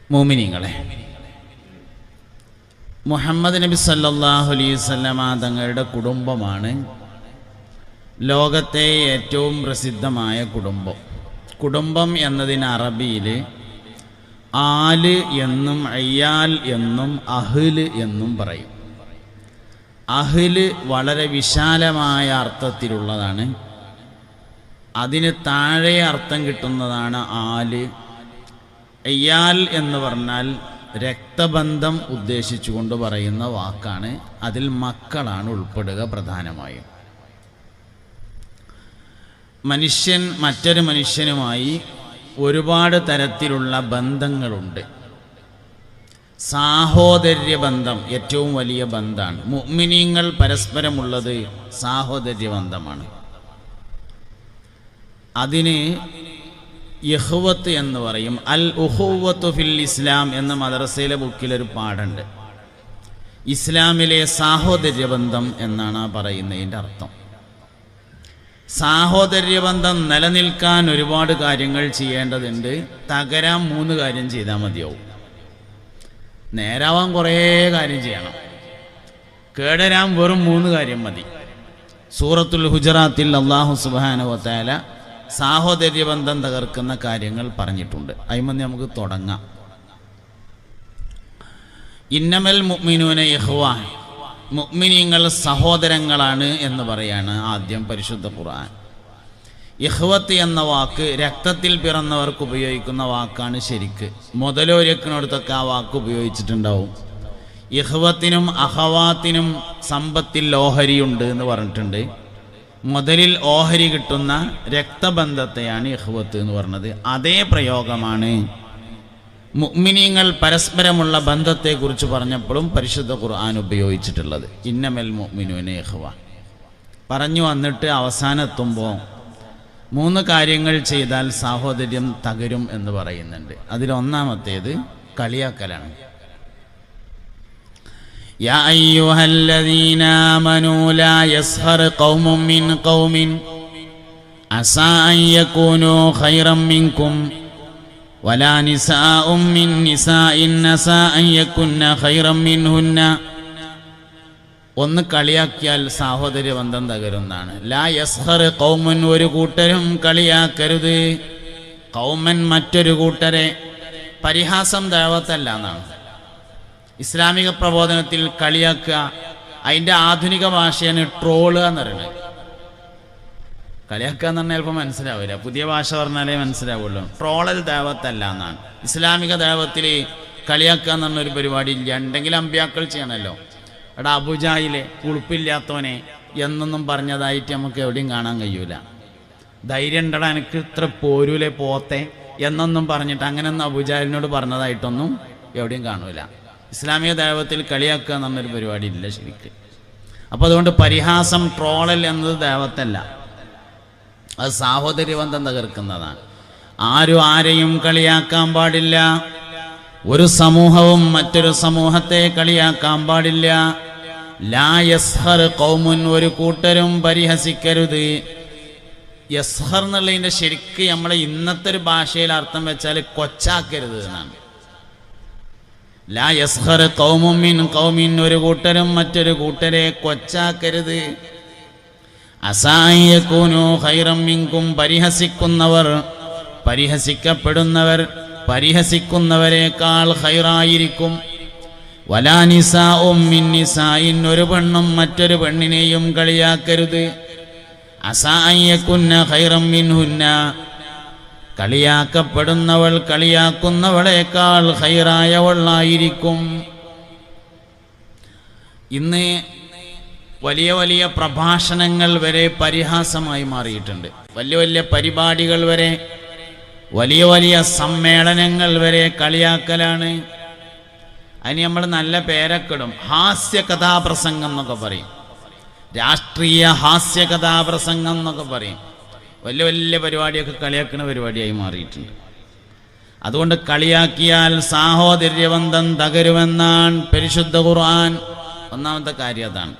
മുഅ്മിനീങ്ങളെ, മുഹമ്മദ് നബി സല്ലല്ലാഹു അലൈഹി വസല്ലമ തങ്ങളുടെ കുടുംബമാണ് ലോകത്തെ ഏറ്റവും പ്രസിദ്ധമായ കുടുംബം. കുടുംബം എന്നതിന് അറബിയിൽ ആല് എന്നും അയ്യാൽ എന്നും അഹ്ല് എന്നും പറയും. അഹ്ല് വളരെ വിശാലമായ അർത്ഥത്തിലുള്ളതാണ്. അതിന് താഴെ അർത്ഥം കിട്ടുന്നതാണ് ആല്. അയ്യാൽ എന്ന് പറഞ്ഞാൽ രക്തബന്ധം ഉദ്ദേശിച്ചുകൊണ്ട് പറയുന്ന വാക്കാണ്. അതിൽ മക്കളാണ് ഉൾപ്പെടുക പ്രധാനമായും. മനുഷ്യൻ മറ്റൊരു മനുഷ്യനുമായി ഒരുപാട് തരത്തിലുള്ള ബന്ധങ്ങളുണ്ട്. സാഹോദര്യ ബന്ധം ഏറ്റവും വലിയ ബന്ധമാണ്. മുഅ്മിനീങ്ങൾ പരസ്പരമുള്ളത് സാഹോദര്യ ബന്ധമാണ്. അതിന് ഇഖ്വത്ത് എന്ന് പറയും. അൽ ഉഖുവത്തു ഫിൽ ഇസ്ലാം എന്ന മദ്രസയിലെ ബുക്കിലൊരു പാഠമുണ്ട്. ഇസ്ലാമിലെ സാഹോദര്യ ബന്ധം എന്നാണ് ആ പറയുന്നതിൻ്റെ അർത്ഥം. സാഹോദര്യബന്ധം നിലനിൽക്കാൻ ഒരുപാട് കാര്യങ്ങൾ ചെയ്യേണ്ടതുണ്ട്. തകരാൻ 3 കാര്യം ചെയ്താൽ മതിയാവും. നേരാവാൻ കുറേ കാര്യം ചെയ്യണം. കേടരാൻ വെറും 3 കാര്യം മതി. സൂറത്തുൽ ഹുജറാത്തിൽ അല്ലാഹു സുബ്ഹാനഹു വ തആല സാഹോദര്യബന്ധം തകർക്കുന്ന കാര്യങ്ങൾ പറഞ്ഞിട്ടുണ്ട്. അതിന്മേൽ നമുക്ക് തുടങ്ങാം. ഇന്നമൽ മുഅ്മിനൂന ഇഖ്വാ, മുഅ്മിനീങ്ങൾ സഹോദരങ്ങളാണ് എന്ന് പറയാണ് ആദ്യം പരിശുദ്ധ ഖുർആൻ. ഇഖ്വത്ത് എന്ന വാക്ക് രക്തത്തിൽ പിറന്നവർക്ക് ഉപയോഗിക്കുന്ന വാക്കാണ്. ശരിക്ക് മുതലോരക്കിനടുത്തൊക്കെ ആ വാക്ക് ഉപയോഗിച്ചിട്ടുണ്ടാവും. ഇഖ്വത്തിനും അഖവാത്തിനും സമ്പത്തിൽ ഓഹരിയുണ്ട് എന്ന് പറഞ്ഞിട്ടുണ്ട്. മുതലിൽ ഓഹരി കിട്ടുന്ന രക്തബന്ധത്തെയാണ് ഇഖ്വത്ത് എന്ന് പറഞ്ഞത്. അതേ പ്രയോഗമാണ് മുഅ്മിനീങ്ങൾ പരസ്പരമുള്ള ബന്ധത്തെക്കുറിച്ച് പറഞ്ഞപ്പോഴും പരിശുദ്ധ ഖുർആൻ ഉപയോഗിച്ചിട്ടുള്ളത്. ഇന്നമൽ മുഅ്മിനൂന ഇഖ്വ പറഞ്ഞു വന്നിട്ട് അവസാനെത്തുമ്പോൾ 3 കാര്യങ്ങൾ ചെയ്താൽ സാഹോദര്യം തകരും എന്ന് പറയുന്നുണ്ട്. അതിലൊന്നാമത്തേത് കളിയാക്കലാണ്. യാ അയ്യുഹല്ലദീന ആമനൂ ലാ യസ്ഖർ ഖൗമും മിൻ ഖൗമിൻ അസാ അൻ യകൂനൂ ഖൈറൻ മിൻകും വലാ നിസാഉം മിൻ നിസാഇൻ അസാ അൻ യകുന്ന ഖൈറൻ മിൻഹുന്ന. ഒന്ന് കളിയാക്കിയാൽ സാഹോദര്യബന്ധം തകരുന്നതാണ്. ലാ യസ്ഖർ ഖൗമുൻ, ഒരു കൂട്ടരും കളിയാക്കരുത്. ഖൗമൻ, മറ്റൊരു കൂട്ടരെ. പരിഹാസം ദഅവത്തല്ല എന്നാണ്. ഇസ്ലാമിക പ്രബോധനത്തിൽ കളിയാക്കുക അതിൻ്റെ ആധുനിക ഭാഷയാണ് ട്രോള് എന്ന് പറയുന്നത്. കളിയാക്കുക എന്ന് പറഞ്ഞാൽ ചിലപ്പോൾ മനസ്സിലാവില്ല. പുതിയ ഭാഷ പറഞ്ഞാലേ മനസ്സിലാവുള്ളൂ. ട്രോളൽ ദഅവത്തല്ല എന്നാണ്. ഇസ്ലാമിക ദഅവത്തിൽ കളിയാക്കുക എന്ന് പറഞ്ഞൊരു പരിപാടി ഇല്ല. ഉണ്ടെങ്കിൽ അമ്പിയാക്കൾ ചെയ്യണമല്ലോ. എടാ അബുജായിലെ ഉളുപ്പില്ലാത്തവനെ എന്നൊന്നും പറഞ്ഞതായിട്ട് നമുക്ക് എവിടെയും കാണാൻ കഴിയൂല. ധൈര്യം ഉണ്ടടാ എനിക്ക് ഇത്ര പോരൂലെ പോത്തെ എന്നൊന്നും പറഞ്ഞിട്ട് അങ്ങനെയൊന്നും അബുജാലിനോട് പറഞ്ഞതായിട്ടൊന്നും എവിടെയും കാണൂല. ഇസ്ലാമിക ദഅവത്തിൽ കളിയാക്കുക എന്ന് പറഞ്ഞൊരു പരിപാടി ഇല്ല ശരിക്ക്. അപ്പോൾ അതുകൊണ്ട് പരിഹാസം, ട്രോളൽ എന്നത് ദഅവത്തല്ല, അത് സാഹോദര്യബന്ധം തകർക്കുന്നതാണ്. ആരും ആരെയും കളിയാക്കാൻ പാടില്ല. ഒരു സമൂഹവും മറ്റൊരു സമൂഹത്തെ കളിയാക്കാൻ പാടില്ല. ലാ യസ്ഖർ ഖൗമുൻ, ഒരു കൂട്ടരും പരിഹസിക്കരുത്. യസ്ഖർ എന്നുള്ളതിൻ്റെ ശരിക്ക് നമ്മളെ ഇന്നത്തെ ഒരു ഭാഷയിൽ അർത്ഥം വെച്ചാൽ കൊച്ചാക്കരുത് എന്നാണ്. ലാ യസ്ഖർ ഖൗമുൻ മിൻ ഖൗമിൻ, ഒരു കൂട്ടരും മറ്റൊരു കൂട്ടരെ കൊച്ചാക്കരുത്. അസാ അൻ യകൂനൂ ഖൈറൻ മിൻകും, പരിഹസിക്കുന്നവർ, പരിഹസിക്കപ്പെടുന്നവർ പരിഹസിക്കുന്നവരെക്കാൾ ഖൈറായിരിക്കും. വലാ നിസാഉം മിൻ നിസാഇൻ, ഒരു പെണ്ണും മറ്റൊരു പെണ്ണിനെയും കളിയാക്കരുത്. അസാ അൻ യകുന്ന ഖൈറൻ മിൻഹുന്ന, കളിയാക്കപ്പെടുന്നവൾ കളിയാക്കുന്നവളേക്കാൾ ഖൈറായവളായിരിക്കും. ഇന്ന് വലിയ വലിയ പ്രഭാഷണങ്ങൾ വരെ പരിഹാസമായി മാറിയിട്ടുണ്ട്. വലിയ വലിയ പരിപാടികൾ വരെ, വലിയ വലിയ സമ്മേളനങ്ങൾ വരെ കളിയാക്കലാണ്. അതിന് നമ്മൾ നല്ല പേരൊക്കെ ഇടും. ഹാസ്യ കഥാപ്രസംഗം എന്നൊക്കെ പറയും. രാഷ്ട്രീയ ഹാസ്യ കഥാപ്രസംഗം എന്നൊക്കെ പറയും. വലിയ വലിയ പരിപാടിയൊക്കെ കളിയാക്കുന്ന പരിപാടിയായി മാറിയിട്ടുണ്ട്. അതുകൊണ്ട് കളിയാക്കിയാൽ സാഹോദര്യബന്ധം തകരുമെന്നാണ് പരിശുദ്ധ ഖുർആൻ. ഒന്നാമത്തെ കാര്യം അതാണ്.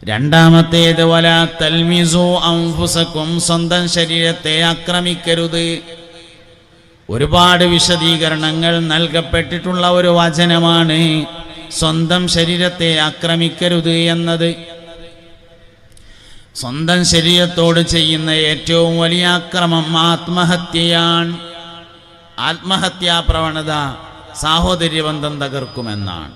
രണ്ടാമത്തേത് വലാ തൽമിസു അൻഫുസകും, സ്വന്തം ശരീരത്തെ ആക്രമിക്കരുത്. ഒരുപാട് വിശദീകരണങ്ങൾ നൽകപ്പെട്ടിട്ടുള്ള ഒരു വചനമാണ് സ്വന്തം ശരീരത്തെ ആക്രമിക്കരുത് എന്നത്. സ്വന്തം ശരീരത്തോട് ചെയ്യുന്ന ഏറ്റവും വലിയ അക്രമം ആത്മഹത്യയാണ്. ആത്മഹത്യാ പ്രവണത സാഹോദര്യബന്ധം തകർക്കുമെന്നാണ്.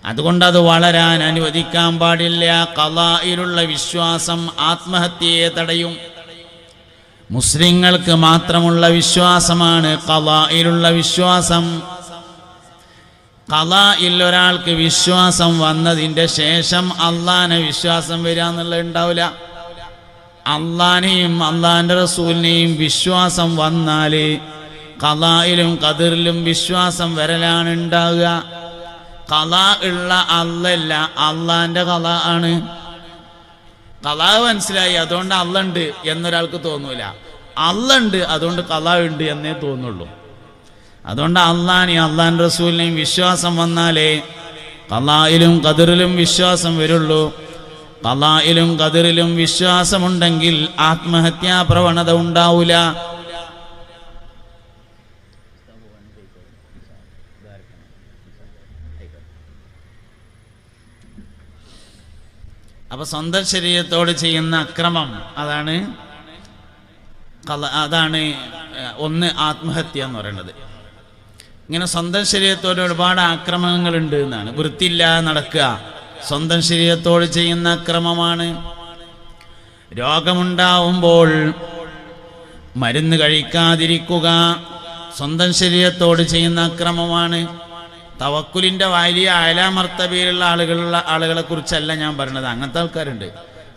അതുകൊണ്ട് അത് വളരാൻ അനുവദിക്കാൻ പാടില്ല. ഖളായിലുള്ള വിശ്വാസം ആത്മഹത്യയെ തടയും. മുസ്ലിങ്ങൾക്ക് മാത്രമുള്ള വിശ്വാസമാണ് ഖളായിലുള്ള വിശ്വാസം. ഖളായിൽ ഒരാൾക്ക് വിശ്വാസം വന്നതിൻ്റെ ശേഷം അള്ളാനെ വിശ്വാസം വരിക എന്നുള്ളത് ഉണ്ടാവില്ല. അള്ളാനെയും അള്ളാന്റെ റസൂലിനെയും വിശ്വാസം വന്നാൽ ഖളായിലും ഖദറിലും വിശ്വാസം വരലാണ് ഉണ്ടാവുക. ഖളാ ഉള്ള അല്ലല്ല, അള്ളാന്റെ ഖളാ ആണ്. ഖളാ മനസ്സിലായി, അതുകൊണ്ട് അല്ല ഉണ്ട് എന്നൊരാൾക്ക് തോന്നൂല. അല്ല ഉണ്ട്, അതുകൊണ്ട് ഖളാ ഉണ്ട് എന്നേ തോന്നുള്ളൂ. അതുകൊണ്ട് അള്ളാനെയും അള്ളാന്റെ റസൂലിനെയും വിശ്വാസം വന്നാലേ ഖളായിലും ഖദറിലും വിശ്വാസം വരുള്ളൂ. ഖളായിലും ഖദറിലും വിശ്വാസമുണ്ടെങ്കിൽ ആത്മഹത്യാ പ്രവണത ഉണ്ടാവൂല. അപ്പൊ സ്വന്തം ശരീരത്തോട് ചെയ്യുന്ന അക്രമം അതാണ് ഒന്ന് ആത്മഹത്യ എന്ന് പറയുന്നത്. ഇങ്ങനെ സ്വന്തം ശരീരത്തോട് ഒരുപാട് ആക്രമണങ്ങളുണ്ട് എന്നാണ്. വൃത്തിയില്ലാതെ നടക്കുക സ്വന്തം ശരീരത്തോട് ചെയ്യുന്ന അക്രമമാണ്. രോഗമുണ്ടാവുമ്പോൾ മരുന്ന് കഴിക്കാതിരിക്കുക സ്വന്തം ശരീരത്തോട് ചെയ്യുന്ന അക്രമമാണ്. തവക്കുലിന്റെ വലിയ അയലാമർത്തബയിലുള്ള ആളുകളെ കുറിച്ചല്ല ഞാൻ പറഞ്ഞത്. അങ്ങനത്തെ ആൾക്കാരുണ്ട്.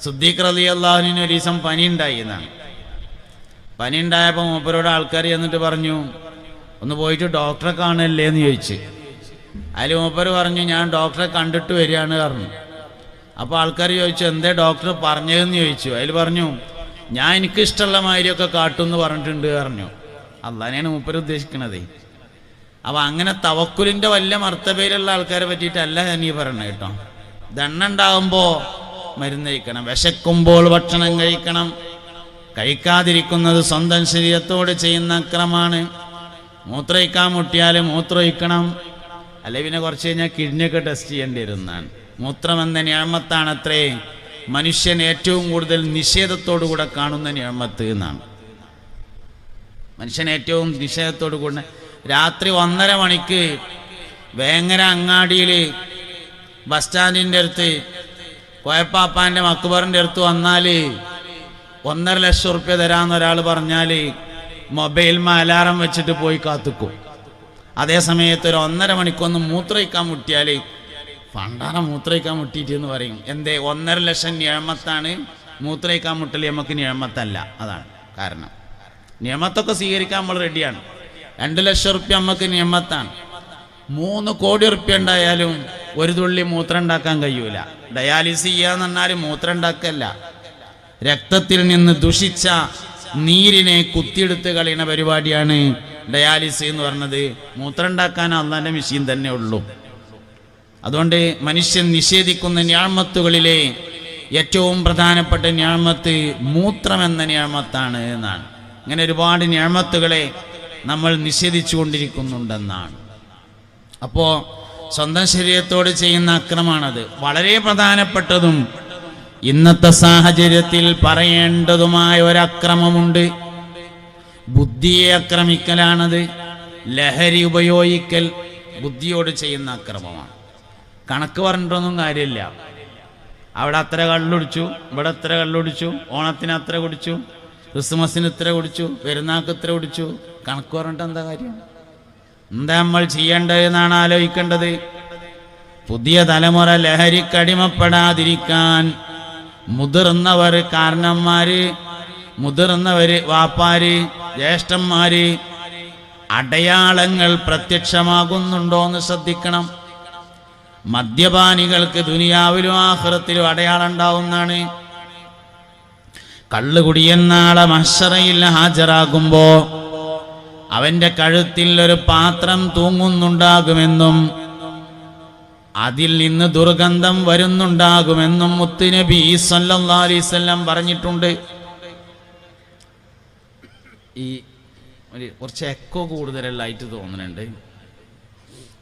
സിദ്ദീഖ് റളിയല്ലാഹു അൻഹു ഒരു ദിവസം പനി ഉണ്ടായി എന്നാണ്. പനി ഉണ്ടായപ്പോൾ മൂപ്പരോട് ആൾക്കാർ ചെന്നിട്ട് പറഞ്ഞു, ഒന്ന് പോയിട്ട് ഡോക്ടറെ കാണല്ലേ എന്ന് ചോദിച്ചു. അതിൽ മൂപ്പര് പറഞ്ഞു, ഞാൻ ഡോക്ടറെ കണ്ടിട്ട് വരികയാണ് പറഞ്ഞു. അപ്പോൾ ആൾക്കാർ ചോദിച്ചു, എന്തേ ഡോക്ടർ പറഞ്ഞതെന്ന് ചോദിച്ചു. അതിൽ പറഞ്ഞു, ഞാൻ എനിക്ക് ഇഷ്ടമുള്ള മാതിരിയൊക്കെ കാട്ടുമെന്ന് പറഞ്ഞിട്ടുണ്ട് പറഞ്ഞു. അള്ളാനെയാണ് മൂപ്പര് ഉദ്ദേശിക്കണത്. അപ്പം അങ്ങനെ തവക്കുലിൻ്റെ വല്ല മർത്തബയിലുള്ള ആൾക്കാരെ പറ്റിയിട്ടല്ല ഞാൻ ഈ പറയണത് കേട്ടോ. ദണ്ണുണ്ടാകുമ്പോൾ മരുന്ന് കഴിക്കണം, വിശക്കുമ്പോൾ ഭക്ഷണം കഴിക്കണം. കഴിക്കാതിരിക്കുന്നത് സ്വന്തം ശരീരത്തോട് ചെയ്യുന്ന അക്രമാണ്. മൂത്രമൊഴിക്കാൻ മുട്ടിയാൽ മൂത്രമൊഴിക്കണം, അല്ലെ പിന്നെ കുറച്ച് കഴിഞ്ഞാൽ കിഡ്നിയൊക്കെ ടെസ്റ്റ് ചെയ്യേണ്ടി വരുന്നതാണ്. മൂത്രം എന്ന നിയമത്താണത്രേ മനുഷ്യൻ ഏറ്റവും കൂടുതൽ നിഷേധത്തോടു കൂടെ കാണുന്ന നിയമത്ത് എന്നാണ്. മനുഷ്യൻ ഏറ്റവും നിഷേധത്തോടു കൂടെ രാത്രി 1:30 മണിക്ക് വേങ്ങര അങ്ങാടിയിൽ ബസ് സ്റ്റാൻഡിൻ്റെ അടുത്ത് കോയപ്പാപ്പാൻ്റെ മക്ബറിൻ്റെ അടുത്ത് വന്നാൽ 1.5 ലക്ഷം ഉറുപ്യ തരാമെന്ന് ഒരാൾ പറഞ്ഞാൽ മൊബൈലിൽ അലാറം വെച്ചിട്ട് പോയി കാത്തുക്കും. അതേ സമയത്ത് ഒരു 1:30 മണിക്കൊന്ന് മൂത്രമൊഴിക്കാൻ മുട്ടിയാൽ പണ്ടാണ് മൂത്രമൊഴിക്കാൻ മുട്ടിയിട്ടെന്ന് പറയും. എന്തേ? 1.5 ലക്ഷം നിയമത്താണ്. മൂത്രമൊഴിക്കാൻ മുട്ടൽ നമുക്ക് നിയമത്തല്ല. അതാണ് കാരണം. നിയമത്തൊക്കെ സ്വീകരിക്കാൻ നമ്മൾ റെഡിയാണ്. 2 ലക്ഷം ഉറുപ്യ നമുക്ക് നിയമത്താണ്. 3 കോടി ഉറുപ്യ ഉണ്ടായാലും ഒരു തുള്ളി മൂത്രം ഉണ്ടാക്കാൻ കഴിയൂല. ഡയാലിസിസ് ചെയ്യാന്ന് പറഞ്ഞാൽ മൂത്രം ഉണ്ടാക്കല്ല, രക്തത്തിൽ നിന്ന് ദുഷിച്ച നീരിനെ കുത്തിയെടുത്ത് കളയുന്ന പരിപാടിയാണ് ഡയാലിസിസ് എന്ന് പറഞ്ഞത്. മൂത്രം ഉണ്ടാക്കാൻ അള്ളാന്റെ മെഷീൻ തന്നെ ഉള്ളൂ. അതുകൊണ്ട് മനുഷ്യൻ നിഷേധിക്കുന്ന നിഅമത്തുകളിലെ ഏറ്റവും പ്രധാനപ്പെട്ട നിഅമത്ത് മൂത്രമെന്ന നിഅമത്താണ് എന്നാണ്. ഇങ്ങനെ ഒരുപാട് നിഅമത്തുകളെ നമ്മൾ നിഷേധിച്ചു കൊണ്ടിരിക്കുന്നുണ്ടെന്നാണ്. അപ്പോൾ സ്വന്തം ശരീരത്തോട് ചെയ്യുന്ന അക്രമമാണത്. വളരെ പ്രധാനപ്പെട്ടതും ഇന്നത്തെ സാഹചര്യത്തിൽ പറയേണ്ടതുമായ ഒരക്രമമുണ്ട്. ബുദ്ധിയെ ആക്രമിക്കലാണത്. ലഹരി ഉപയോഗിക്കൽ ബുദ്ധിയോട് ചെയ്യുന്ന അക്രമമാണ്. കണക്ക് പറഞ്ഞിട്ടൊന്നും കാര്യമില്ല. അവിടെ അത്ര കള്ളുടിച്ചു, ഇവിടെ അത്ര കള്ളുടിച്ചു, ഓണത്തിന് അത്ര കുടിച്ചു, ക്രിസ്മസിന് ഇത്ര കുടിച്ചു, പെരുന്നാൾക്ക് ഇത്ര കുടിച്ചു. കണക്ക് പറഞ്ഞിട്ട് എന്താ കാര്യം? എന്താ നമ്മൾ ചെയ്യേണ്ടതെന്നാണ് ആലോചിക്കേണ്ടത്. പുതിയ തലമുറ ലഹരിക്കടിമപ്പെടാതിരിക്കാൻ മുതിർന്നവർ, കാരണന്മാര്, മുതിർന്നവര്, വാപ്പാര്, ജ്യേഷ്ഠന്മാര് അടയാളങ്ങൾ പ്രത്യക്ഷമാകുന്നുണ്ടോന്ന് ശ്രദ്ധിക്കണം. മദ്യപാനികൾക്ക് ദുനിയാവിലും ആഖിറത്തിലും അടയാളം ഉണ്ടാവുന്നതാണ്. കള്ളുകുടിയൻ നാളെ മഹ്ശറയിൽ ഹാജരാകുമ്പോ അവന്റെ കഴുത്തിൽ ഒരു പാത്രം തൂങ്ങുന്നുണ്ടാകുമെന്നും അതിൽ നിന്ന് ദുർഗന്ധം വരുന്നുണ്ടാകുമെന്നും മുത്തുനബി സല്ലല്ലാഹു അലൈഹി വസല്ലം പറഞ്ഞിട്ടുണ്ട്. ഈ കുറച്ച് എക്കോ കൂടുതലുള്ളതായിട്ട് തോന്നുന്നുണ്ട്.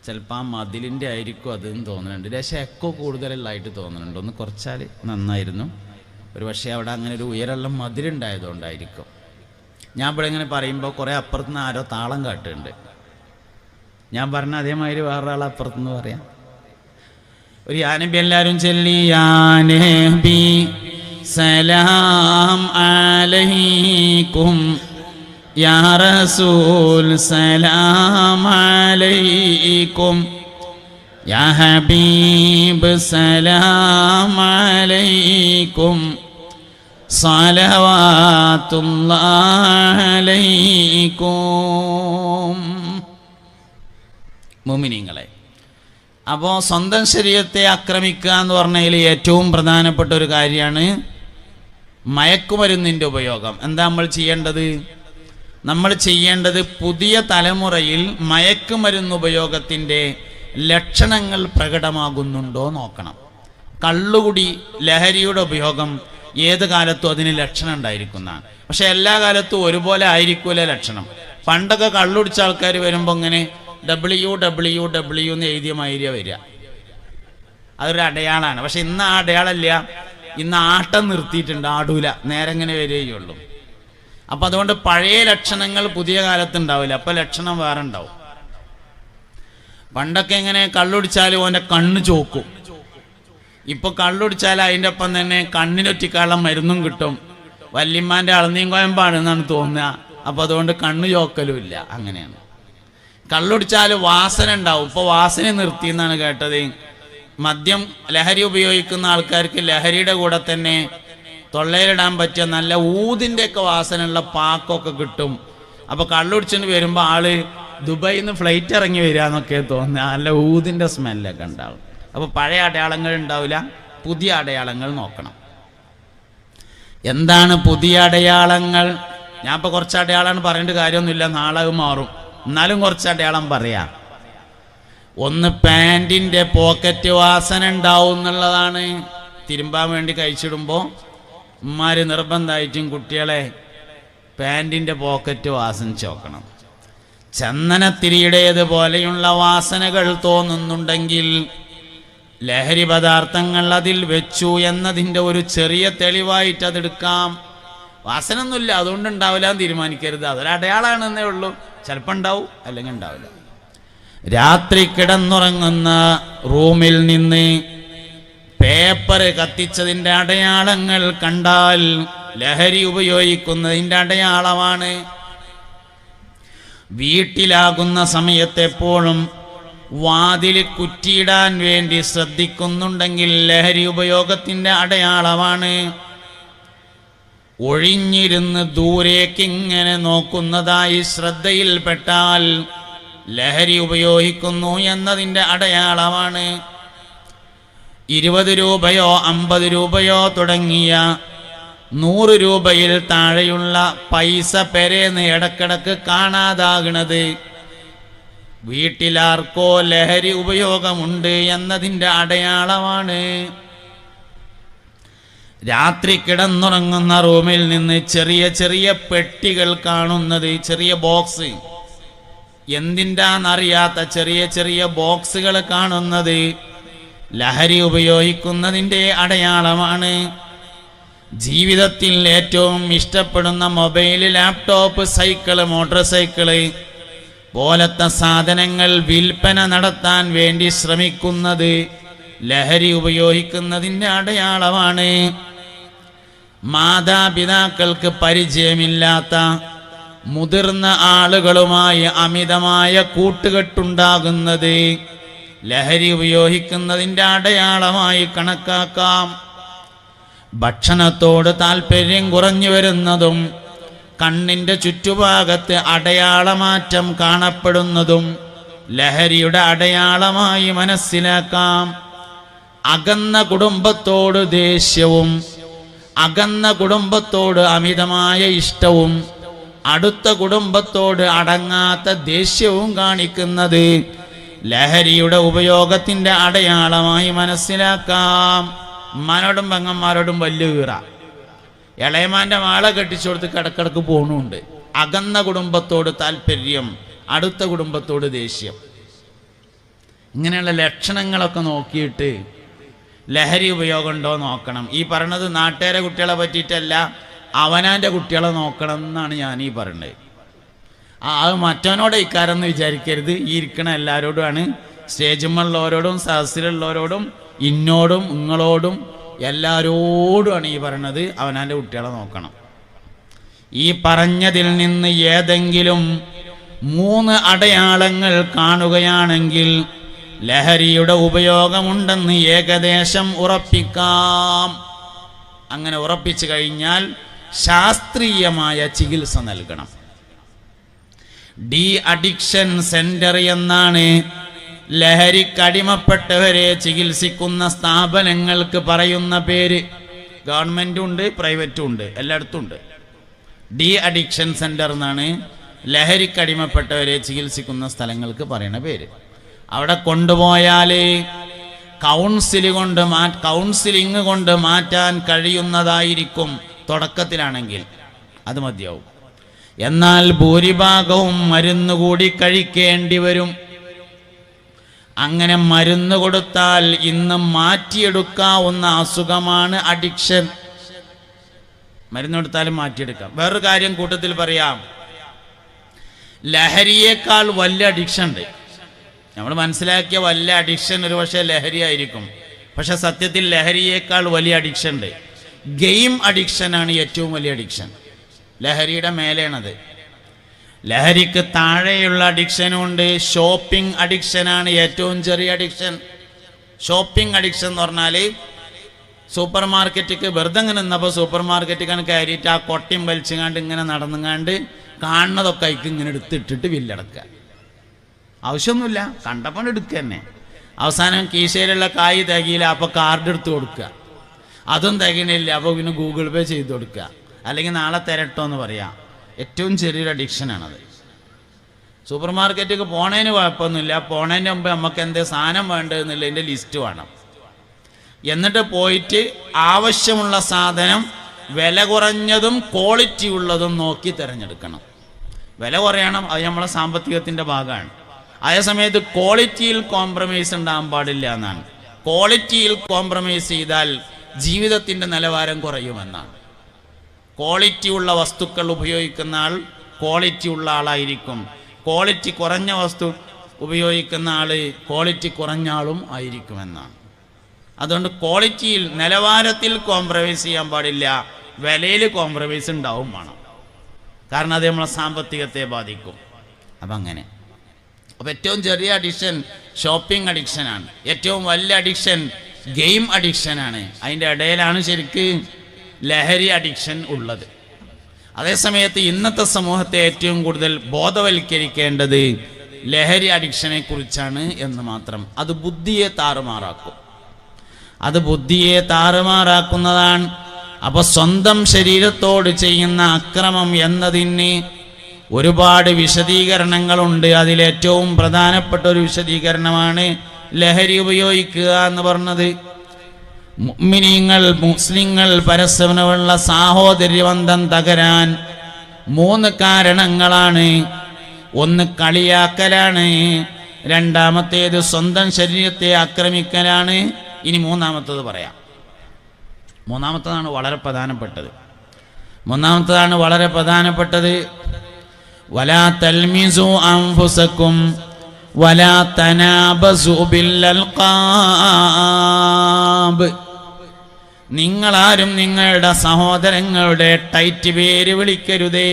ചിലപ്പോൾ ആ മതിലിൻ്റെ ആയിരിക്കും അതെന്ന് തോന്നുന്നുണ്ട്. പക്ഷേ എക്കോ കൂടുതലുള്ളതായിട്ട് തോന്നുന്നുണ്ട്. ഒന്ന് കുറച്ചാൽ നന്നായിരുന്നു. ഒരു പക്ഷേ അവിടെ അങ്ങനെ ഒരു ഉയരമുള്ള മതിലുണ്ടായതുകൊണ്ടായിരിക്കും. ഞാൻ ഇവിടെ ഇങ്ങനെ പറയുമ്പോൾ കുറേ അപ്പുറത്തുനിന്ന് ആരോ താളം കാട്ടുന്നുണ്ട്. ഞാൻ പറഞ്ഞ അതേമാതിരി വേറൊരാൾ അപ്പുറത്തുനിന്ന് പറയാം. ഒരു യാനബി എല്ലാവരും ചൊല്ലി, യാനബി സലാം അലൈക്കും, യാ റസൂൽ സലാം അലൈക്കും, യാ ഹബീബ് സലാം അലൈക്കും, സ്വലവാത്തുല്ലാഹി അലൈക്കും. മുഅ്മിനീങ്ങളെ, അപ്പോൾ സ്വന്തം ശരീരത്തെ ആക്രമിക്കുക എന്ന് പറഞ്ഞതിൽ ഏറ്റവും പ്രധാനപ്പെട്ട ഒരു കാര്യമാണ് മയക്കുമരുന്നിൻ്റെ ഉപയോഗം. എന്താ നമ്മൾ ചെയ്യേണ്ടത്? നമ്മൾ ചെയ്യേണ്ടത് പുതിയ തലമുറയിൽ മയക്കുമരുന്ന് ഉപയോഗത്തിൻ്റെ ലക്ഷണങ്ങൾ പ്രകടമാകുന്നുണ്ടോ നോക്കണം. കള്ളുകുടി, ലഹരിയുടെ ഉപയോഗം ഏത് കാലത്തും അതിന് ലക്ഷണം ഉണ്ടായിരിക്കുന്നതാണ്. പക്ഷെ എല്ലാ കാലത്തും ഒരുപോലെ ആയിരിക്കൂല ലക്ഷണം. പണ്ടൊക്കെ കള്ളുടിച്ച ആൾക്കാർ വരുമ്പോൾ ഇങ്ങനെ WWW എന്ന് എഴുതിയ മാതിരിയാണ് വരിക. അതൊരു അടയാളമാണ്. പക്ഷെ ഇന്ന് ആ അടയാളമില്ല. ഇന്ന് ആട്ടം നിർത്തിയിട്ടുണ്ട്, ആടൂല, നേരെ ഇങ്ങനെ വരികയുള്ളൂ. അപ്പം അതുകൊണ്ട് പഴയ ലക്ഷണങ്ങൾ പുതിയ കാലത്ത് ഉണ്ടാവില്ല. അപ്പം ലക്ഷണം വേറെ ഉണ്ടാവും. പണ്ടൊക്കെ ഇങ്ങനെ കള്ളുടിച്ചാൽ ഓൻ്റെ കണ്ണ് ചോക്കും. ഇപ്പോൾ കള്ളുടിച്ചാൽ അതിൻ്റെ ഒപ്പം തന്നെ കണ്ണിനൊറ്റിക്കാനുള്ള മരുന്നും കിട്ടും. വല്യമ്മാൻ്റെ അളന്നീം കോയമ്പാണെന്നാണ് തോന്നുക. അപ്പോൾ അതുകൊണ്ട് കണ്ണ് ചോക്കലും ഇല്ല. അങ്ങനെയാണ്. കള്ളുടിച്ചാൽ വാസന ഉണ്ടാവും. ഇപ്പോൾ വാസന നിർത്തിയെന്നാണ് കേട്ടത്. മദ്യം, ലഹരി ഉപയോഗിക്കുന്ന ആൾക്കാർക്ക് ലഹരിയുടെ കൂടെ തന്നെ തൊള്ളയിലിടാൻ പറ്റിയ നല്ല ഊതിൻ്റെയൊക്കെ വാസനയുള്ള പാക്കൊക്കെ കിട്ടും. അപ്പോൾ കള്ളുടിച്ചിട്ട് വരുമ്പോൾ ആള് ദുബായിൽ നിന്ന് ഫ്ലൈറ്റ് ഇറങ്ങി വരിക എന്നൊക്കെ തോന്നുക. നല്ല ഊതിൻ്റെ സ്മെല്ലൊക്കെ ഉണ്ടാവും. അപ്പോൾ പഴയ അടയാളങ്ങൾ ഉണ്ടാവില്ല, പുതിയ അടയാളങ്ങൾ നോക്കണം. എന്താണ് പുതിയ അടയാളങ്ങൾ? ഞാൻ ഇപ്പോൾ കുറച്ച് അടയാളമാണ് പറയേണ്ട കാര്യമൊന്നുമില്ല, നാളെ മാറും. എന്നാലും കുറച്ച് അടയാളം പറയാം. ഒന്ന്, പാൻറ്റിൻ്റെ പോക്കറ്റ് വാസന ഉണ്ടാവും എന്നുള്ളതാണ്. തിരുമ്പാൻ വേണ്ടി കഴിച്ചിടുമ്പോൾ ഉമ്മാര് നിർബന്ധമായിട്ടും കുട്ടികളെ പാൻറ്റിൻ്റെ പോക്കറ്റ് വാസനിച്ച് നോക്കണം. ചന്ദനത്തിരിയുടേതുപോലെയുള്ള വാസനകൾ തോന്നുന്നുണ്ടെങ്കിൽ ലഹരി പദാർത്ഥങ്ങൾ അതിൽ വെച്ചു എന്നതിൻ്റെ ഒരു ചെറിയ തെളിവായിട്ട് അതെടുക്കാം. വാസന ഒന്നുമില്ല, അതുകൊണ്ട് ഉണ്ടാവില്ല എന്ന് തീരുമാനിക്കരുത്. അതൊരടയാളാണെന്നേ ഉള്ളൂ. ചിലപ്പോൾ ഉണ്ടാവും, അല്ലെങ്കിൽ ഉണ്ടാവില്ല. രാത്രി കിടന്നുറങ്ങുന്ന റൂമിൽ നിന്ന് പേപ്പർ കത്തിച്ചതിൻ്റെ അടയാളങ്ങൾ കണ്ടാൽ ലഹരി ഉപയോഗിക്കുന്നതിൻ്റെ അടയാളമാണ്. വീട്ടിലാകുന്ന സമയത്തെപ്പോഴും വാതിൽ കുറ്റിയിടാൻ വേണ്ടി ശ്രദ്ധിക്കുന്നുണ്ടെങ്കിൽ ലഹരി ഉപയോഗത്തിൻ്റെ അടയാളമാണ്. ഒഴിഞ്ഞിരുന്ന് ദൂരേക്കിങ്ങനെ നോക്കുന്നതായി ശ്രദ്ധയിൽപ്പെട്ടാൽ ലഹരി ഉപയോഗിക്കുന്നു എന്നതിൻ്റെ അടയാളമാണ്. 20 രൂപയോ 50 രൂപയോ തുടങ്ങിയ 100 രൂപയിൽ താഴെയുള്ള പൈസ പെരേന്ന് ഇടക്കിടക്ക് കാണാതാകണത് വീട്ടിലാർക്കോ ലഹരി ഉപയോഗമുണ്ട് എന്നതിൻ്റെ അടയാളമാണ്. രാത്രി കിടന്നുറങ്ങുന്ന റൂമിൽ നിന്ന് ചെറിയ ചെറിയ പെട്ടികൾ കാണുന്നത്, ചെറിയ ബോക്സ്, എന്തിൻ്റെന്നറിയാത്ത ചെറിയ ചെറിയ ബോക്സുകൾ കാണുന്നത് ലഹരി ഉപയോഗിക്കുന്നതിൻ്റെ അടയാളമാണ്. ജീവിതത്തിൽ ഏറ്റവും ഇഷ്ടപ്പെടുന്ന mobile, laptop, cycle, motor cycle പോലത്തെ സാധനങ്ങൾ വിൽപ്പന നടത്താൻ വേണ്ടി ശ്രമിക്കുന്നത് ലഹരി ഉപയോഗിക്കുന്നതിൻ്റെ അടയാളമാണ്. മാതാപിതാക്കൾക്ക് പരിചയമില്ലാത്ത മുതിർന്ന ആളുകളുമായി അമിതമായ കൂട്ടുകെട്ടുണ്ടാകുന്നത് ലഹരി ഉപയോഗിക്കുന്നതിൻ്റെ അടയാളമായി കണക്കാക്കാം. ഭക്ഷണത്തോട് താല്പര്യം കുറഞ്ഞു വരുന്നതും കണ്ണിൻ്റെ ചുറ്റുഭാഗത്ത് അടയാളമാറ്റം കാണപ്പെടുന്നതും ലഹരിയുടെ അടയാളമായി മനസ്സിലാക്കാം. അകന്ന കുടുംബത്തോട് ദേഷ്യവും അകന്ന കുടുംബത്തോട് അമിതമായ ഇഷ്ടവും അടുത്ത കുടുംബത്തോട് അടങ്ങാത്ത ദേഷ്യവും കാണിക്കുന്നത് ലഹരിയുടെ ഉപയോഗത്തിൻ്റെ അടയാളമായി മനസ്സിലാക്കാം. ഉമ്മാനോടും പെങ്ങന്മാരോടും വലിയ വീറ, ഇളയമാൻ്റെ മാളെ കെട്ടിച്ചു കൊടുത്ത് കിടക്കിടക്ക് പോണുണ്ട്. അകന്ന കുടുംബത്തോട് താല്പര്യം, അടുത്ത കുടുംബത്തോട് ദേഷ്യം. ഇങ്ങനെയുള്ള ലക്ഷണങ്ങളൊക്കെ നോക്കിയിട്ട് ലഹരി ഉപയോഗം ഉണ്ടോ നോക്കണം. ഈ പറഞ്ഞത് നാട്ടുകാരെ കുട്ടികളെ പറ്റിയിട്ടല്ല, അവനാൻ്റെ കുട്ടികളെ നോക്കണം എന്നാണ് ഞാൻ ഈ പറയുന്നത്. അത് മറ്റവനോട് ഇക്കാരെന്ന് വിചാരിക്കരുത്. ഈ ഇരിക്കണ എല്ലാവരോടുമാണ്, സ്റ്റേജുമുള്ളവരോടും സദസ്സിലുള്ളവരോടും ഇന്നോടും നിങ്ങളോടും എല്ലാവരോടുമാണ് ഈ പറയണത്. അവനാൻ്റെ കുട്ടികളെ നോക്കണം. ഈ പറഞ്ഞതിൽ നിന്ന് ഏതെങ്കിലും 3 അടയാളങ്ങൾ കാണുകയാണെങ്കിൽ ലഹരിയുടെ ഉപയോഗമുണ്ടെന്ന് ഏകദേശം ഉറപ്പിക്കാം. അങ്ങനെ ഉറപ്പിച്ചു കഴിഞ്ഞാൽ ശാസ്ത്രീയമായ ചികിത്സ നൽകണം. ഡി അഡിക്ഷൻ സെന്റർ എന്നാണ് ലഹരിക്കടിമപ്പെട്ടവരെ ചികിത്സിക്കുന്ന സ്ഥാപനങ്ങൾക്ക് പറയുന്ന പേര്. ഗവൺമെൻറ്റും ഉണ്ട്, പ്രൈവറ്റും ഉണ്ട്, എല്ലായിടത്തും ഉണ്ട്. ഡി അഡിക്ഷൻ സെന്റർ എന്നാണ് ലഹരിക്കടിമപ്പെട്ടവരെ ചികിത്സിക്കുന്ന സ്ഥലങ്ങൾക്ക് പറയുന്ന പേര്. അവിടെ കൊണ്ടുപോയാൽ കൗൺസിലിംഗ് കൊണ്ട് മാറ്റാൻ കഴിയുന്നതായിരിക്കും തുടക്കത്തിലാണെങ്കിൽ, അത് മതിയാവും. എന്നാൽ ഭൂരിഭാഗവും മരുന്ന് കൂടി കഴിക്കേണ്ടി വരും. അങ്ങനെ മരുന്ന് കൊടുത്താൽ ഇന്ന് മാറ്റിയെടുക്കാവുന്ന അസുഖമാണ് അഡിക്ഷൻ. മരുന്ന് കൊടുത്താലും മാറ്റിയെടുക്കാം. വേറൊരു കാര്യം കൂട്ടത്തിൽ പറയാം, ലഹരിയേക്കാൾ വലിയ അഡിക്ഷൻ ഉണ്ട്. നമ്മൾ മനസ്സിലാക്കിയ വലിയ അഡിക്ഷൻ ഒരു പക്ഷേ ലഹരി ആയിരിക്കും. പക്ഷെ സത്യത്തിൽ ലഹരിയേക്കാൾ വലിയ അഡിക്ഷൻ ഉണ്ട്. ഗെയിം അഡിക്ഷനാണ് ഏറ്റവും വലിയ അഡിക്ഷൻ. ലഹരിയുടെ മേലെയാണത്. ലഹരിക്ക് താഴെയുള്ള അഡിക്ഷനും ഉണ്ട്. ഷോപ്പിംഗ് അഡിക്ഷനാണ് ഏറ്റവും ചെറിയ അഡിക്ഷൻ. ഷോപ്പിംഗ് അഡിക്ഷൻ എന്ന് പറഞ്ഞാൽ സൂപ്പർ മാർക്കറ്റിക്ക് വെറുതെ ഇങ്ങനെ നിന്നപ്പോൾ സൂപ്പർ മാർക്കറ്റിക്കാണ് കയറിയിട്ട് ആ കൊട്ടയും വലിച്ചുങ്ങാണ്ട് ഇങ്ങനെ നടന്നുങ്ങാണ്ട് കാണുന്നതൊക്കെ അതിക്ക് ഇങ്ങനെ എടുത്തിട്ടിട്ട് ബില്ലടക്കുക. ആവശ്യമൊന്നുമില്ല, കണ്ടപ്പോൾ എടുക്കുക തന്നെ. അവസാനം കീശയിലുള്ള കായ് തികയില്ല, അപ്പോൾ കാർഡ് എടുത്ത് കൊടുക്കുക. അതും തികയണില്ല, അപ്പോൾ പിന്നെ ഗൂഗിൾ പേ ചെയ്ത് കൊടുക്കുക, അല്ലെങ്കിൽ നാളെ തരട്ടോ എന്ന് പറയാം. ഏറ്റവും ചെറിയൊരു അഡിക്ഷനാണത്. സൂപ്പർ മാർക്കറ്റിലേക്ക് പോണതിന് കുഴപ്പമൊന്നുമില്ല, പോണതിന് മുമ്പ് നമുക്ക് എന്തേ സാധനം വേണ്ടതെന്നുള്ളതിൻ്റെ ലിസ്റ്റ് വേണം. എന്നിട്ട് പോയിട്ട് ആവശ്യമുള്ള സാധനം വില കുറഞ്ഞതും ക്വാളിറ്റി ഉള്ളതും നോക്കി തിരഞ്ഞെടുക്കണം. വില കുറയണം, അത് നമ്മളെ സാമ്പത്തികത്തിൻ്റെ ഭാഗമാണ്. അതേസമയത്ത് ക്വാളിറ്റിയിൽ കോംപ്രമൈസ് ഉണ്ടാകാൻ പാടില്ല എന്നാണ്. ക്വാളിറ്റിയിൽ കോംപ്രമൈസ് ചെയ്താൽ ജീവിതത്തിൻ്റെ നിലവാരം കുറയുമെന്നാണ്. ക്വാളിറ്റി ഉള്ള വസ്തുക്കൾ ഉപയോഗിക്കുന്ന ആൾ ക്വാളിറ്റി ഉള്ള ആളായിരിക്കും. ക്വാളിറ്റി കുറഞ്ഞ വസ്തു ഉപയോഗിക്കുന്ന ആൾ ക്വാളിറ്റി കുറഞ്ഞ ആളും ആയിരിക്കുമെന്നാണ്. അതുകൊണ്ട് ക്വാളിറ്റിയിൽ നിലവാരത്തിൽ കോംപ്രമൈസ് ചെയ്യാൻ പാടില്ല, വിലയിൽ കോംപ്രമൈസ് ഉണ്ടാവും വേണം. കാരണം അത് നമ്മളെ സാമ്പത്തികത്തെ ബാധിക്കും. അപ്പം അങ്ങനെ. അപ്പോൾ ഏറ്റവും ചെറിയ അഡിക്ഷൻ ഷോപ്പിംഗ് അഡിക്ഷനാണ്. ഏറ്റവും വലിയ അഡിക്ഷൻ ഗെയിം അഡിക്ഷനാണ്. അതിൻ്റെ ഇടയിലാണ് ശരിക്ക് ലഹരി അഡിക്ഷൻ ഉള്ളത്. അതേസമയത്ത് ഇന്നത്തെ സമൂഹത്തെ ഏറ്റവും കൂടുതൽ ബോധവൽക്കരിക്കേണ്ടത് ലഹരി അഡിക്ഷനെ കുറിച്ചാണ് എന്ന് മാത്രം. അത് ബുദ്ധിയെ താറുമാറാക്കുന്നതാണ്. അപ്പോൾ സ്വന്തം ശരീരത്തോട് ചെയ്യുന്ന അക്രമം എന്നതിന് ഒരുപാട് വിശദീകരണങ്ങളുണ്ട്. അതിലേറ്റവും പ്രധാനപ്പെട്ട ഒരു വിശദീകരണമാണ് ലഹരി ഉപയോഗിക്കുക എന്ന് പറഞ്ഞത്. മുസ്ലിങ്ങൾ പരസ്പരമുള്ള സാഹോദര്യബന്ധം തകരാൻ 3 കാരണങ്ങളാണ്. ഒന്ന് കളിയാക്കലാണ്, രണ്ടാമത്തേത് സ്വന്തം ശരീരത്തെ ആക്രമിക്കലാണ്, ഇനി മൂന്നാമത്തത് പറയാം. മൂന്നാമത്തതാണ് വളരെ പ്രധാനപ്പെട്ടത്. വലാ തൽമിസു അൻഫുസകും വലാ തനാബസു ബിൽ അൽഖാബ്. നിങ്ങളാരും നിങ്ങളുടെ സഹോദരങ്ങളുടെ ടൈറ്റ് പേര് വിളിക്കരുതേ.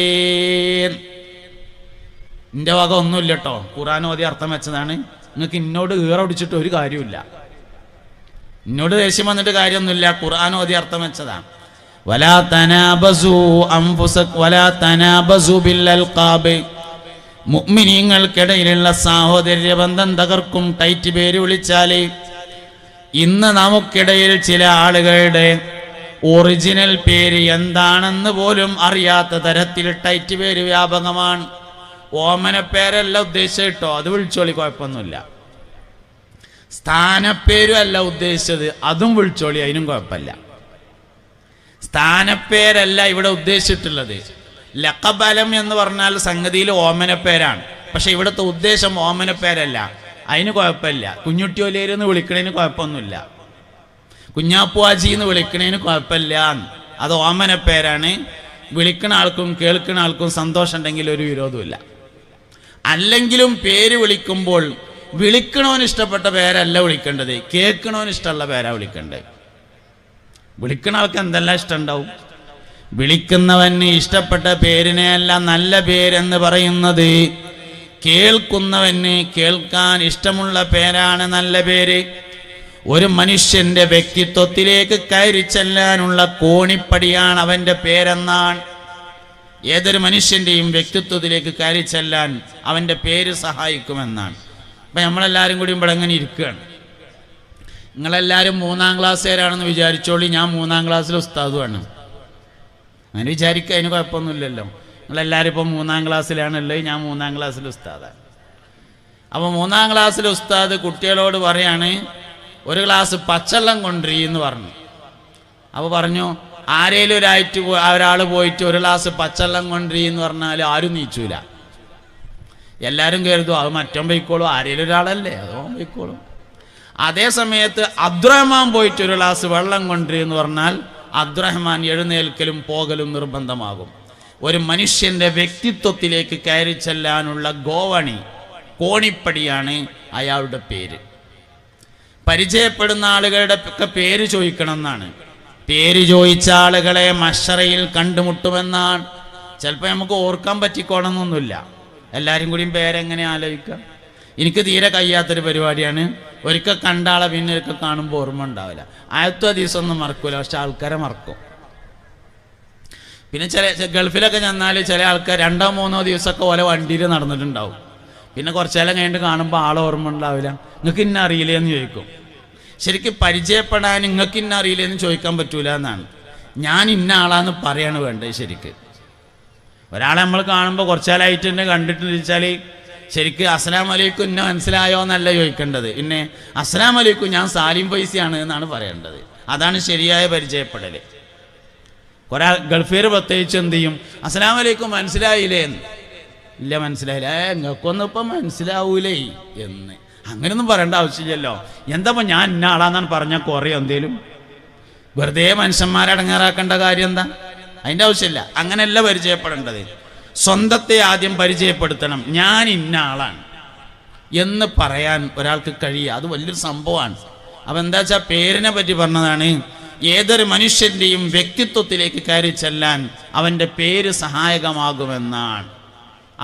എൻ്റെ വക ഒന്നുമില്ല കേട്ടോ, ഖുർആൻ ഓതി അർത്ഥം വെച്ചതാണ്. നിങ്ങൾക്ക് ഇന്നോട് ഈറൊടിച്ചിട്ട് ഒരു കാര്യമില്ല, ഇന്നോട് ദേഷ്യം വന്നിട്ട് കാര്യമൊന്നുമില്ല. ഖുർആൻ ഓതി അർത്ഥം വെച്ചതാണ്. വലാ തനാബസു അൻഫുസകും വലാ തനാബസു ബിൽ അൽഖാബ്. മുഅ്മിനീങ്ങൾക്കിടയിലുള്ള സാഹോദര്യ ബന്ധം തകർക്കും ടൈറ്റ് പേര് വിളിച്ചാൽ. ഇന്ന് നമുക്കിടയിൽ ചില ആളുകളുടെ ഒറിജിനൽ പേര് എന്താണെന്ന് പോലും അറിയാത്ത തരത്തിൽ ടൈറ്റ് പേര് വ്യാപകമാണ്. ഓമനപ്പേരല്ല ഉദ്ദേശിച്ചത് കേട്ടോ, അത് വിളിച്ചോളി, കുഴപ്പമൊന്നുമില്ല. സ്ഥാനപ്പേരും അല്ല ഉദ്ദേശിച്ചത്, അതും വിളിച്ചോളി, അതിനും കുഴപ്പമില്ല. സ്ഥാനപ്പേരല്ല ഇവിടെ ഉദ്ദേശിച്ചിട്ടുള്ളത്. ലഖബലം എന്ന് പറഞ്ഞാൽ സംഗതിയിൽ ഓമനപ്പേരാണ്. പക്ഷെ ഇവിടുത്തെ ഉദ്ദേശം ഓമനപ്പേരല്ല. അതിന് കുഴപ്പമില്ല. കുഞ്ഞുട്ടിയോലേര് എന്ന് വിളിക്കണതിന് കുഴപ്പമൊന്നുമില്ല. കുഞ്ഞാപ്പുവാജി എന്ന് വിളിക്കണതിന് കുഴപ്പമില്ല. അത് ഓമനപ്പേരാണ്. വിളിക്കുന്ന ആൾക്കും കേൾക്കുന്ന ആൾക്കും സന്തോഷം ഉണ്ടെങ്കിൽ ഒരു വിരോധമില്ല. അല്ലെങ്കിലും പേര് വിളിക്കുമ്പോൾ വിളിക്കണവന് ഇഷ്ടപ്പെട്ട പേരല്ല വിളിക്കേണ്ടത്, കേൾക്കണവന് ഇഷ്ടമുള്ള പേരാ വിളിക്കേണ്ടത്. വിളിക്കുന്ന ആൾക്ക് എന്തെല്ലാം ഇഷ്ടമുണ്ടാവും. വിളിക്കുന്നവന് ഇഷ്ടപ്പെട്ട പേരിനെയല്ല നല്ല പേരെന്ന് പറയുന്നത്. കേൾക്കുന്നവന് കേൾക്കാൻ ഇഷ്ടമുള്ള പേരാണ് നല്ല പേര്. ഒരു മനുഷ്യന്റെ വ്യക്തിത്വത്തിലേക്ക് കയറി ചെല്ലാനുള്ള കോണിപ്പടിയാണ് അവന്റെ പേരെന്നാണ്. ഏതൊരു മനുഷ്യന്റെയും വ്യക്തിത്വത്തിലേക്ക് കയറി ചെല്ലാൻ അവന്റെ പേര് സഹായിക്കുമെന്നാണ്. അപ്പം നമ്മളെല്ലാവരും കൂടി ഇവിടെ എങ്ങനെ ഇരിക്കുകയാണ്. നിങ്ങളെല്ലാവരും 3ാം ക്ലാസ്സുകാരാണെന്ന് വിചാരിച്ചോളി. ഞാൻ 3ാം ക്ലാസ്സിൽ ഉസ്താദുമാണ്. അങ്ങനെ വിചാരിക്കുക, അതിന് കുഴപ്പമൊന്നുമില്ലല്ലോ. നിങ്ങളെല്ലാവരും ഇപ്പം 3ാം ക്ലാസ്സിലാണുള്ളത്, ഞാൻ 3ാം ക്ലാസ്സിൽ ഉസ്താദാണ്. അപ്പോൾ 3ാം ക്ലാസ്സിൽ ഉസ്താദ് കുട്ടികളോട് പറയാണ്, ഒരു ഗ്ലാസ് പച്ചവെള്ളം കൊണ്ടുവരീന്ന് പറഞ്ഞു. അപ്പോൾ പറഞ്ഞു, ആരേലും ഒരാൾ പോയിട്ട് ഒരു ഗ്ലാസ് പച്ചവെള്ളം കൊണ്ടുവരീന്ന് പറഞ്ഞാൽ ആരും നീച്ചൂല. എല്ലാവരും കരുതും അത് മറ്റോ പോയിക്കോളും, ആരേലും ഒരാളല്ലേ, അതോ പോയിക്കോളും. അതേ സമയത്ത് അബ്ദുറഹ്മാൻ പോയിട്ട് ഒരു ഗ്ലാസ് വെള്ളം കൊണ്ടുവരീന്ന് പറഞ്ഞാൽ അബ്ദുറഹ്മാൻ എഴുന്നേൽക്കലും പോകലും നിർബന്ധമാകും. ഒരു മനുഷ്യന്റെ വ്യക്തിത്വത്തിലേക്ക് കയറി ചെല്ലാനുള്ള കോണിപ്പടിയാണ് അയാളുടെ പേര്. പരിചയപ്പെടുന്ന ആളുകളുടെ ഒക്കെ പേര് ചോദിക്കണം എന്നാണ്. പേര് ചോദിച്ച ആളുകളെ മഹ്ശറയിൽ കണ്ടുമുട്ടുമെന്നാണ്. ചിലപ്പോൾ നമുക്ക് ഓർക്കാൻ പറ്റിക്കോണമെന്നൊന്നുമില്ല. എല്ലാവരും കൂടിയും പേരെങ്ങനെ ആലോചിക്കാം. എനിക്ക് തീരെ കഴിയാത്തൊരു പരിപാടിയാണ്. ഒരിക്കൽ കണ്ട ആളെ പിന്നെ ഒരിക്കൽ കാണുമ്പോൾ ഓർമ്മ ഉണ്ടാവില്ല. ആദ്യത്തെ ദിവസമൊന്നും മറക്കൂല, പക്ഷെ ആൾക്കാരെ മറക്കും. പിന്നെ ഗൾഫിലൊക്കെ ചെന്നാൽ ചില ആൾക്കാർ 2-3 ദിവസമൊക്കെ ഓരോ വണ്ടിയിൽ നടന്നിട്ടുണ്ടാവും. പിന്നെ കുറച്ചേരം കഴിഞ്ഞിട്ട് കാണുമ്പോൾ ആളെ ഓർമ്മ ഉണ്ടാവില്ല. നിങ്ങൾക്ക് ഇന്ന അറിയില്ലേ എന്ന് ചോദിക്കും. ശരിക്കും പരിചയപ്പെടാൻ നിങ്ങൾക്ക് ഇന്ന അറിയില്ലേ എന്ന് ചോദിക്കാൻ പറ്റൂല എന്നാണ്. ഞാൻ ഇന്ന ആളാന്ന് പറയാണ് വേണ്ടത്. ശരിക്ക് ഒരാളെ നമ്മൾ കാണുമ്പോൾ കുറച്ചാലായിട്ട് തന്നെ കണ്ടിട്ട് ചോദിച്ചാൽ ശരിക്കും അസ്സലാമു അലൈക്കും ഇന്ന മനസ്സിലായോ എന്നല്ല ചോദിക്കേണ്ടത്. പിന്നെ അസ്സലാമു അലൈക്കും ഞാൻ സാലിം പൈസയാണ് എന്നാണ് പറയേണ്ടത്. അതാണ് ശരിയായ പരിചയപ്പെടൽ. കുറെ ഗൾഫീർ പ്രത്യേകിച്ച് എന്ത് ചെയ്യും, അസ്സലാമു അലൈക്കും മനസ്സിലായില്ലേ എന്ന്. ഇല്ല മനസ്സിലായില്ല, നിങ്ങൾക്കൊന്നും ഇപ്പം മനസ്സിലാവൂലേ എന്ന്. അങ്ങനെയൊന്നും പറയേണ്ട ആവശ്യമില്ലല്ലോ. എന്താ ഞാൻ ഇന്ന ആളാന്നാണ് പറഞ്ഞാൽ കുറേ എന്തേലും വെറുതെ മനുഷ്യന്മാരെ അടങ്ങാറാക്കേണ്ട കാര്യം എന്താ? അതിൻ്റെ ആവശ്യമില്ല. അങ്ങനെയല്ല പരിചയപ്പെടേണ്ടത്. സ്വന്തത്തെ ആദ്യം പരിചയപ്പെടുത്തണം. ഞാൻ ഇന്ന ആളാണ് എന്ന് പറയാൻ ഒരാൾക്ക് കഴിയുക, അത് വലിയൊരു സംഭവമാണ്. അപ്പം എന്താ വെച്ചാൽ പേരിനെ പറ്റി പറഞ്ഞതാണ്. ഏതൊരു മനുഷ്യൻ്റെയും വ്യക്തിത്വത്തിലേക്ക് കയറി ചെല്ലാൻ അവൻ്റെ പേര് സഹായകമാകുമെന്നാണ്.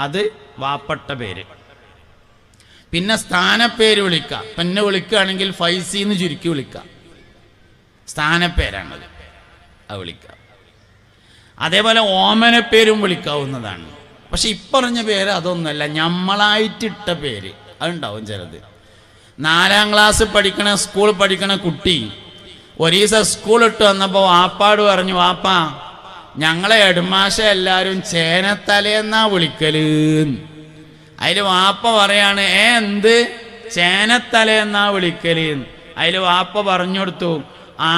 അത് വാപ്പട്ട പേര്. പിന്നെ സ്ഥാനപ്പേര് വിളിക്കാം. പിന്നെ വിളിക്കുകയാണെങ്കിൽ ഫൈസിന്ന് ചുരുക്കി വിളിക്കാം. സ്ഥാനപ്പേരാണത്, അത് വിളിക്കാം. അതേപോലെ ഓമനപ്പേരും വിളിക്കാവുന്നതാണ്. പക്ഷെ ഇപ്പറഞ്ഞ പേര് അതൊന്നുമല്ല, നമ്മളായിട്ടിട്ട പേര് അതുണ്ടാവും ചിലത്. 4ാം ക്ലാസ് പഠിക്കണ സ്കൂൾ പഠിക്കണ കുട്ടി ഒരു ദിവസം സ്കൂളിട്ട് വന്നപ്പോൾ വാപ്പാട് പറഞ്ഞു, വാപ്പാ ഞങ്ങളെ ഹെഡ്മാഷ എല്ലാവരും ചേനത്തലേന്നാ വിളിക്കല്. അതിൽ വാപ്പ പറയാണ്, എന്ത് ചേനത്തലേന്നാ വിളിക്കല്? അതിൽ വാപ്പ പറഞ്ഞു കൊടുത്തു,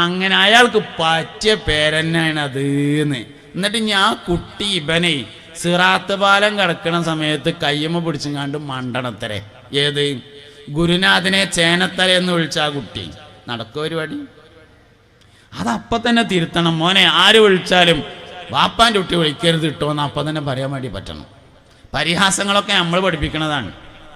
അങ്ങനെ അയാൾക്ക് പറ്റിയ പേരെന്നാണ് അത് എന്ന്. എന്നിട്ട് ഞാൻ കുട്ടി ഇവനെ സിറാത്ത് പാലം കിടക്കണ സമയത്ത് കയ്യമ്മ പിടിച്ചങ്ങാണ്ട് മണ്ടണത്തരെ. ഏത് ഗുരുനാഥനെ ചേനത്തല എന്ന് വിളിച്ച ആ കുട്ടി നടക്കുക പരിപാടി. അതപ്പം തന്നെ തിരുത്തണം. മോനെ ആര് വിളിച്ചാലും വാപ്പാൻ്റെ കുട്ടി വിളിക്കരുത് കിട്ടുമോ എന്ന് അപ്പം തന്നെ പറയാൻ വേണ്ടി പറ്റണം. പരിഹാസങ്ങളൊക്കെ നമ്മൾ പഠിപ്പിക്കണതാണ്,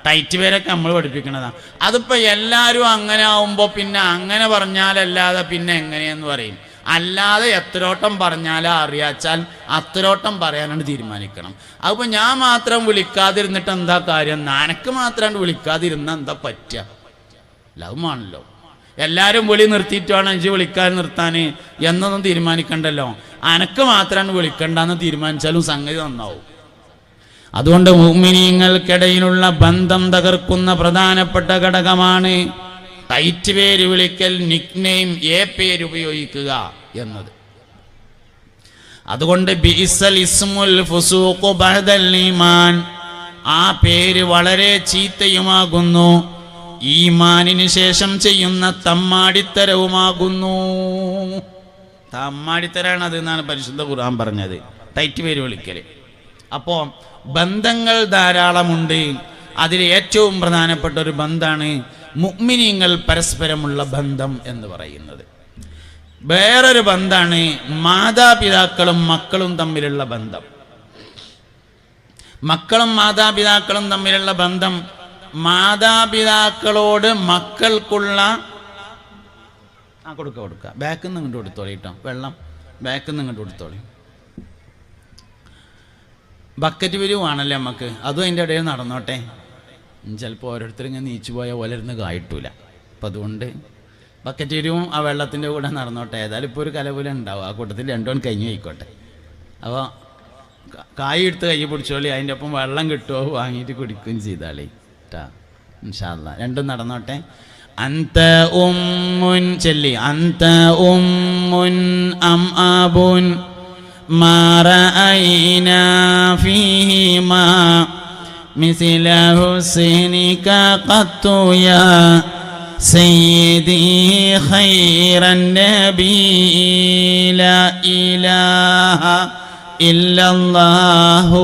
ടൈറ്റ് പേരൊക്കെ നമ്മൾ പഠിപ്പിക്കണതാണ്. അതിപ്പോൾ എല്ലാവരും അങ്ങനെ ആവുമ്പോൾ പിന്നെ അങ്ങനെ പറഞ്ഞാലല്ലാതെ പിന്നെ എങ്ങനെയെന്ന് പറയും. അല്ലാതെ എത്രോട്ടം പറഞ്ഞാലോ അറിയാച്ചാൽ അത്രോട്ടം പറയാനാണ് തീരുമാനിക്കണം. അതിപ്പോൾ ഞാൻ മാത്രം വിളിക്കാതിരുന്നിട്ട് എന്താ കാര്യം? നനക്ക് മാത്രം വിളിക്കാതിരുന്നാൽ എന്താ പറ്റുക? ലവ്മാണല്ലോ. എല്ലാവരും വിളി നിർത്തിയിട്ട് വേണം എനിക്ക് വിളിക്കാൻ നിർത്താൻ എന്നൊന്നും തീരുമാനിക്കണ്ടല്ലോ. അനക്ക് മാത്രമാണ് വിളിക്കണ്ടെന്ന് തീരുമാനിച്ചാലും സംഗതി നന്നാവും. അതുകൊണ്ട് മുഅ്മിനീങ്ങൾക്കിടയിലുള്ള ബന്ധം തകർക്കുന്ന പ്രധാനപ്പെട്ട ഘടകമാണ് ടൈറ്റ് പേര് വിളിക്കൽ, നിക്നെയിം, പേര് ഉപയോഗിക്കുക എന്നത്. അതുകൊണ്ട് ബിഇസൽ ഇസ്മുൽ ഫുസൂഖു ബഅദൽ ഈമാൻ, ആ പേര് വളരെ ചീത്തയുമാകുന്നു, ഈമാനിന് ശേഷം ചെയ്യുന്ന തമ്മാടിത്തരവുമാകുന്നു. തമ്മാടിത്തരാണ് അത് എന്നാണ് പരിശുദ്ധ ഖുർആൻ പറഞ്ഞത്, ടൈറ്റ് പേര് വിളിക്കൽ. അപ്പോൾ ബന്ധങ്ങൾ ധാരാളമുണ്ട്. അതിൽ ഏറ്റവും പ്രധാനപ്പെട്ട ഒരു ബന്ധമാണ് മുഅ്മിനീങ്ങൾ പരസ്പരമുള്ള ബന്ധം എന്ന് പറയുന്നത്. വേറൊരു ബന്ധമാണ് മാതാപിതാക്കളും മക്കളും തമ്മിലുള്ള ബന്ധം. മക്കളും മാതാപിതാക്കളും തമ്മിലുള്ള ബന്ധം, മാതാപിതാക്കളോട് മക്കൾക്കുള്ള കൊടുക്കുക ബാക്കിൽ നിന്ന് ഇങ്ങോട്ട് കൊടുത്തോളി കേട്ടോ, വെള്ളം ബാക്കിൽ നിന്ന് ഇങ്ങോട്ട് കൊടുത്തോളി. ബക്കറ്റ് പിരിവാണല്ലേ നമുക്ക്, അതും അതിൻ്റെ ഇടയിൽ നടന്നോട്ടെ. ചിലപ്പോൾ ഓരോരുത്തർ ഇങ്ങനെ നീച്ചു പോയാൽ ഓലരുന്ന് കായിട്ടൂല. അപ്പം അതുകൊണ്ട് ബക്കറ്റ് പിരിവും ആ വെള്ളത്തിൻ്റെ കൂടെ നടന്നോട്ടെ. ഏതായാലും ഇപ്പോൾ ഒരു കലപൂലം ഉണ്ടാവും, ആ കൂട്ടത്തിൽ രണ്ടും കഴിഞ്ഞു ആയിക്കോട്ടെ. അപ്പോൾ കായ് എടുത്ത് കൈ പിടിച്ചോളി, അതിൻ്റെ ഒപ്പം വെള്ളം കിട്ടുമോ വാങ്ങിയിട്ട് കുടിക്കുകയും ചെയ്താളി കേട്ടാ. ഇൻഷാ അല്ലാ രണ്ടും നടന്നോട്ടെ. അന്ത ഉമ്മുൻ ചൊല്ലി, അന്ത ഉമ്മുൻ അം അബുൻ മാ റഅയ്നാ ഫീഹിമാ മിസ്ല ഹുസ്നിക ഖത്തു യാ സയ്യിദി ഖൈറൻ നബി ലാ ഇലാഹ ഇല്ലല്ലാഹു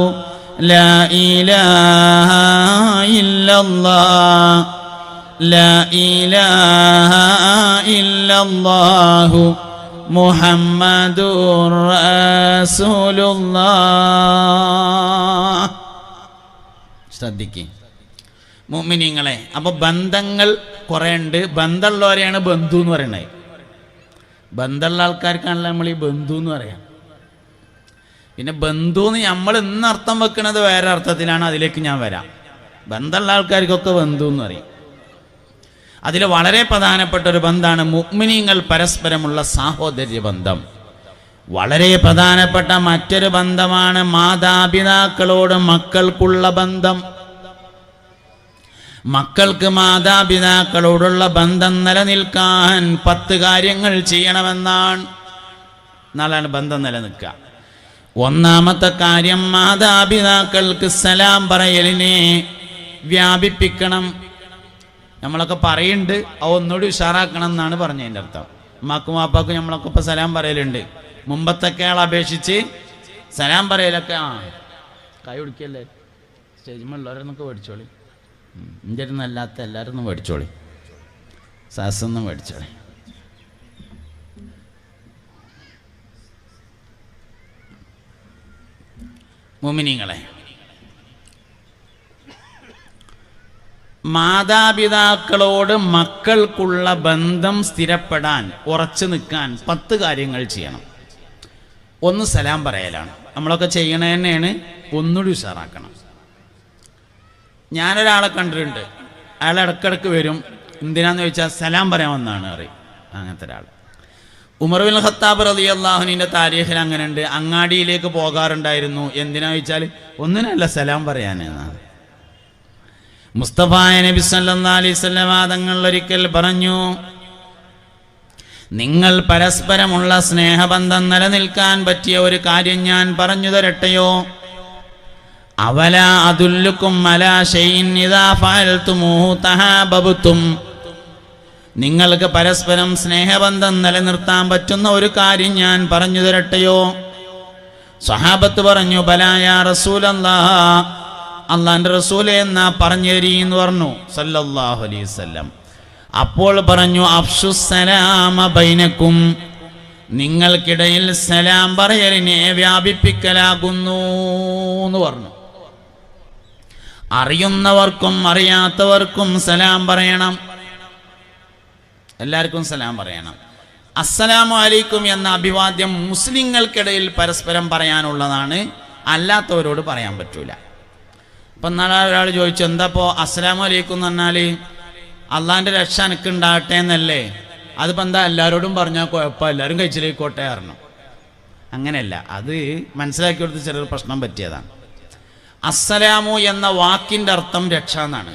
ലാ ഇലാഹ ഇല്ലല്ലാഹ് ലാ ഇലാഹ ഇല്ലല്ലാഹു മുഹമ്മദുർ റസൂലുള്ളാഹ്. ശ്രദ്ധിക്കുക മുഅ്മിനീങ്ങളെ. അപ്പോൾ ബന്ധങ്ങൾ കുറേ ഉണ്ട്. ബന്ധമുള്ളവരെയാണ് ബന്ധു എന്ന് പറയുന്നത്. ബന്ധമുള്ള ആൾക്കാർക്കാണല്ലോ നമ്മൾ ഈ ബന്ധു എന്ന് പറയാം. പിന്നെ ബന്ധു എന്ന് നമ്മൾ ഇന്ന് അർത്ഥം വെക്കുന്നത് വേറെ അർത്ഥത്തിലാണ്, അതിലേക്ക് ഞാൻ വരാം. ബന്ധമുള്ള ആൾക്കാർക്കൊക്കെ ബന്ധു എന്ന് പറയും. അതിൽ വളരെ പ്രധാനപ്പെട്ട ഒരു ബന്ധമാണ് മുഅ്മിനീങ്ങൾ പരസ്പരമുള്ള സാഹോദര്യ ബന്ധം. വളരെ പ്രധാനപ്പെട്ട മറ്റൊരു ബന്ധമാണ് മാതാപിതാക്കളോട് മക്കൾക്കുള്ള ബന്ധം. മക്കൾക്ക് മാതാപിതാക്കളോടുള്ള ബന്ധം നിലനിൽക്കാൻ 10 കാര്യങ്ങൾ ചെയ്യണമെന്നാണ്. എന്നാലാണ് ബന്ധം നിലനിൽക്കുക. ഒന്നാമത്തെ കാര്യം, മാതാപിതാക്കൾക്ക് സലാം പറയലിനെ വ്യാപിപ്പിക്കണം. നമ്മളൊക്കെ പറയുന്നുണ്ട്, അത് ഒന്നുകൂടി ഉഷാറാക്കണം എന്നാണ് പറഞ്ഞതിൻ്റെ അർത്ഥം. ഉമ്മാക്കും വാപ്പാക്കും നമ്മളൊക്കെ ഇപ്പോൾ സലാം പറയലുണ്ട്. മുമ്പത്തൊക്കെ അപേക്ഷിച്ച് സലാം പറയലൊക്കെ കൈ പിടിക്കല്ലേ, സ്റ്റേജിമുള്ളവരൊന്നൊക്കെ മേടിച്ചോളി. എൻ്റെ അടുന്നല്ലാത്ത എല്ലാവരും ഒന്ന് മേടിച്ചോളി, സാസൊന്നും മേടിച്ചോളി. മുഅ്മിനീങ്ങളെ, മാതാപിതാക്കളോട് മക്കൾക്കുള്ള ബന്ധം സ്ഥിരപ്പെടാൻ, ഉറച്ചു നിൽക്കാൻ 10 കാര്യങ്ങൾ ചെയ്യണം. ഒന്ന് സലാം പറയലാണ്. നമ്മളൊക്കെ ചെയ്യണ തന്നെയാണ്, ഒന്നുകൂടി ഉഷാറാക്കണം. ഞാനൊരാളെ കണ്ടിട്ടുണ്ട്, അയാൾ ഇടയ്ക്കിടയ്ക്ക് വരും. എന്തിനാന്ന് ചോദിച്ചാൽ സലാം പറയാമെന്നാണ് അറിയും. അങ്ങനത്തെ ഒരാൾ ഉമർ ബിൻ ഖത്താബ് റളിയല്ലാഹു അൻഹുവിന്റെ താരീഖിൽ അങ്ങനെ ഉണ്ട്. അങ്ങാടിയിലേക്ക് പോകാറുണ്ടായിരുന്നു. എന്തിനാ ചോദിച്ചാൽ ഒന്നിനല്ല, സലാം പറയാനെന്നാണ്. മുസ്തഫ നബി സല്ലല്ലാഹു അലൈഹി വസല്ലം തങ്ങൾ ഒരിക്കൽ പറഞ്ഞു, നിങ്ങൾ പരസ്പരമുള്ള സ്നേഹബന്ധം നിലനിൽക്കാൻ പറ്റിയ ഒരു കാര്യം ഞാൻ പറഞ്ഞു തരട്ടെയോ? അവലാ അദുല്ലുക്കും അലാ ശൈഇൻ ഇദാ ഫഅൽതുമൂഹു തഹാബബതും. നിങ്ങൾക്ക് പരസ്പരം സ്നേഹബന്ധം നിലനിർത്താൻ പറ്റുന്ന ഒരു കാര്യം ഞാൻ പറഞ്ഞു തരട്ടെയോ? സ്വഹാബത്ത് പറഞ്ഞു, ബലാ യാ റസൂലല്ലാഹ്, അള്ളാന്റെ റസൂലേ എന്നാ പറഞ്ഞു തരീന്ന് പറഞ്ഞു സല്ലല്ലാഹു അലൈഹി വസല്ലം. അപ്പോൾ പറഞ്ഞു, അഫ്ശുസ്സലാമ ബൈനക്കും, നിങ്ങൾക്കിടയിൽ സലാം പറയലിനെ വ്യാപിപ്പിക്കലാകുന്നു എന്ന് പറഞ്ഞു. അറിയുന്നവർക്കും അറിയാത്തവർക്കും സലാം പറയണം, എല്ലാവർക്കും സലാം പറയണം. അസ്സലാമു അലൈക്കും എന്ന അഭിവാദ്യം മുസ്ലിങ്ങൾക്കിടയിൽ പരസ്പരം പറയാനുള്ളതാണ്, അല്ലാത്തവരോട് പറയാൻ പറ്റൂല. അപ്പം നാളെ ഒരാൾ ചോദിച്ചു, എന്താ ഇപ്പോൾ അസ്സലാമു അലൈക്കും എന്ന് പറഞ്ഞാൽ അള്ളാൻ്റെ രക്ഷ എനിക്കുണ്ടാകട്ടെ എന്നല്ലേ? അതിപ്പോൾ എന്താ എല്ലാവരോടും പറഞ്ഞാൽ കുഴപ്പം, എല്ലാവരും കഴിച്ചിലേക്കോട്ടെ പറഞ്ഞു. അങ്ങനെയല്ല, അത് മനസ്സിലാക്കി കൊടുത്ത് ചെറിയൊരു പ്രശ്നം പറ്റിയതാണ്. അസ്സലാമു എന്ന വാക്കിൻ്റെ അർത്ഥം രക്ഷ എന്നാണ്.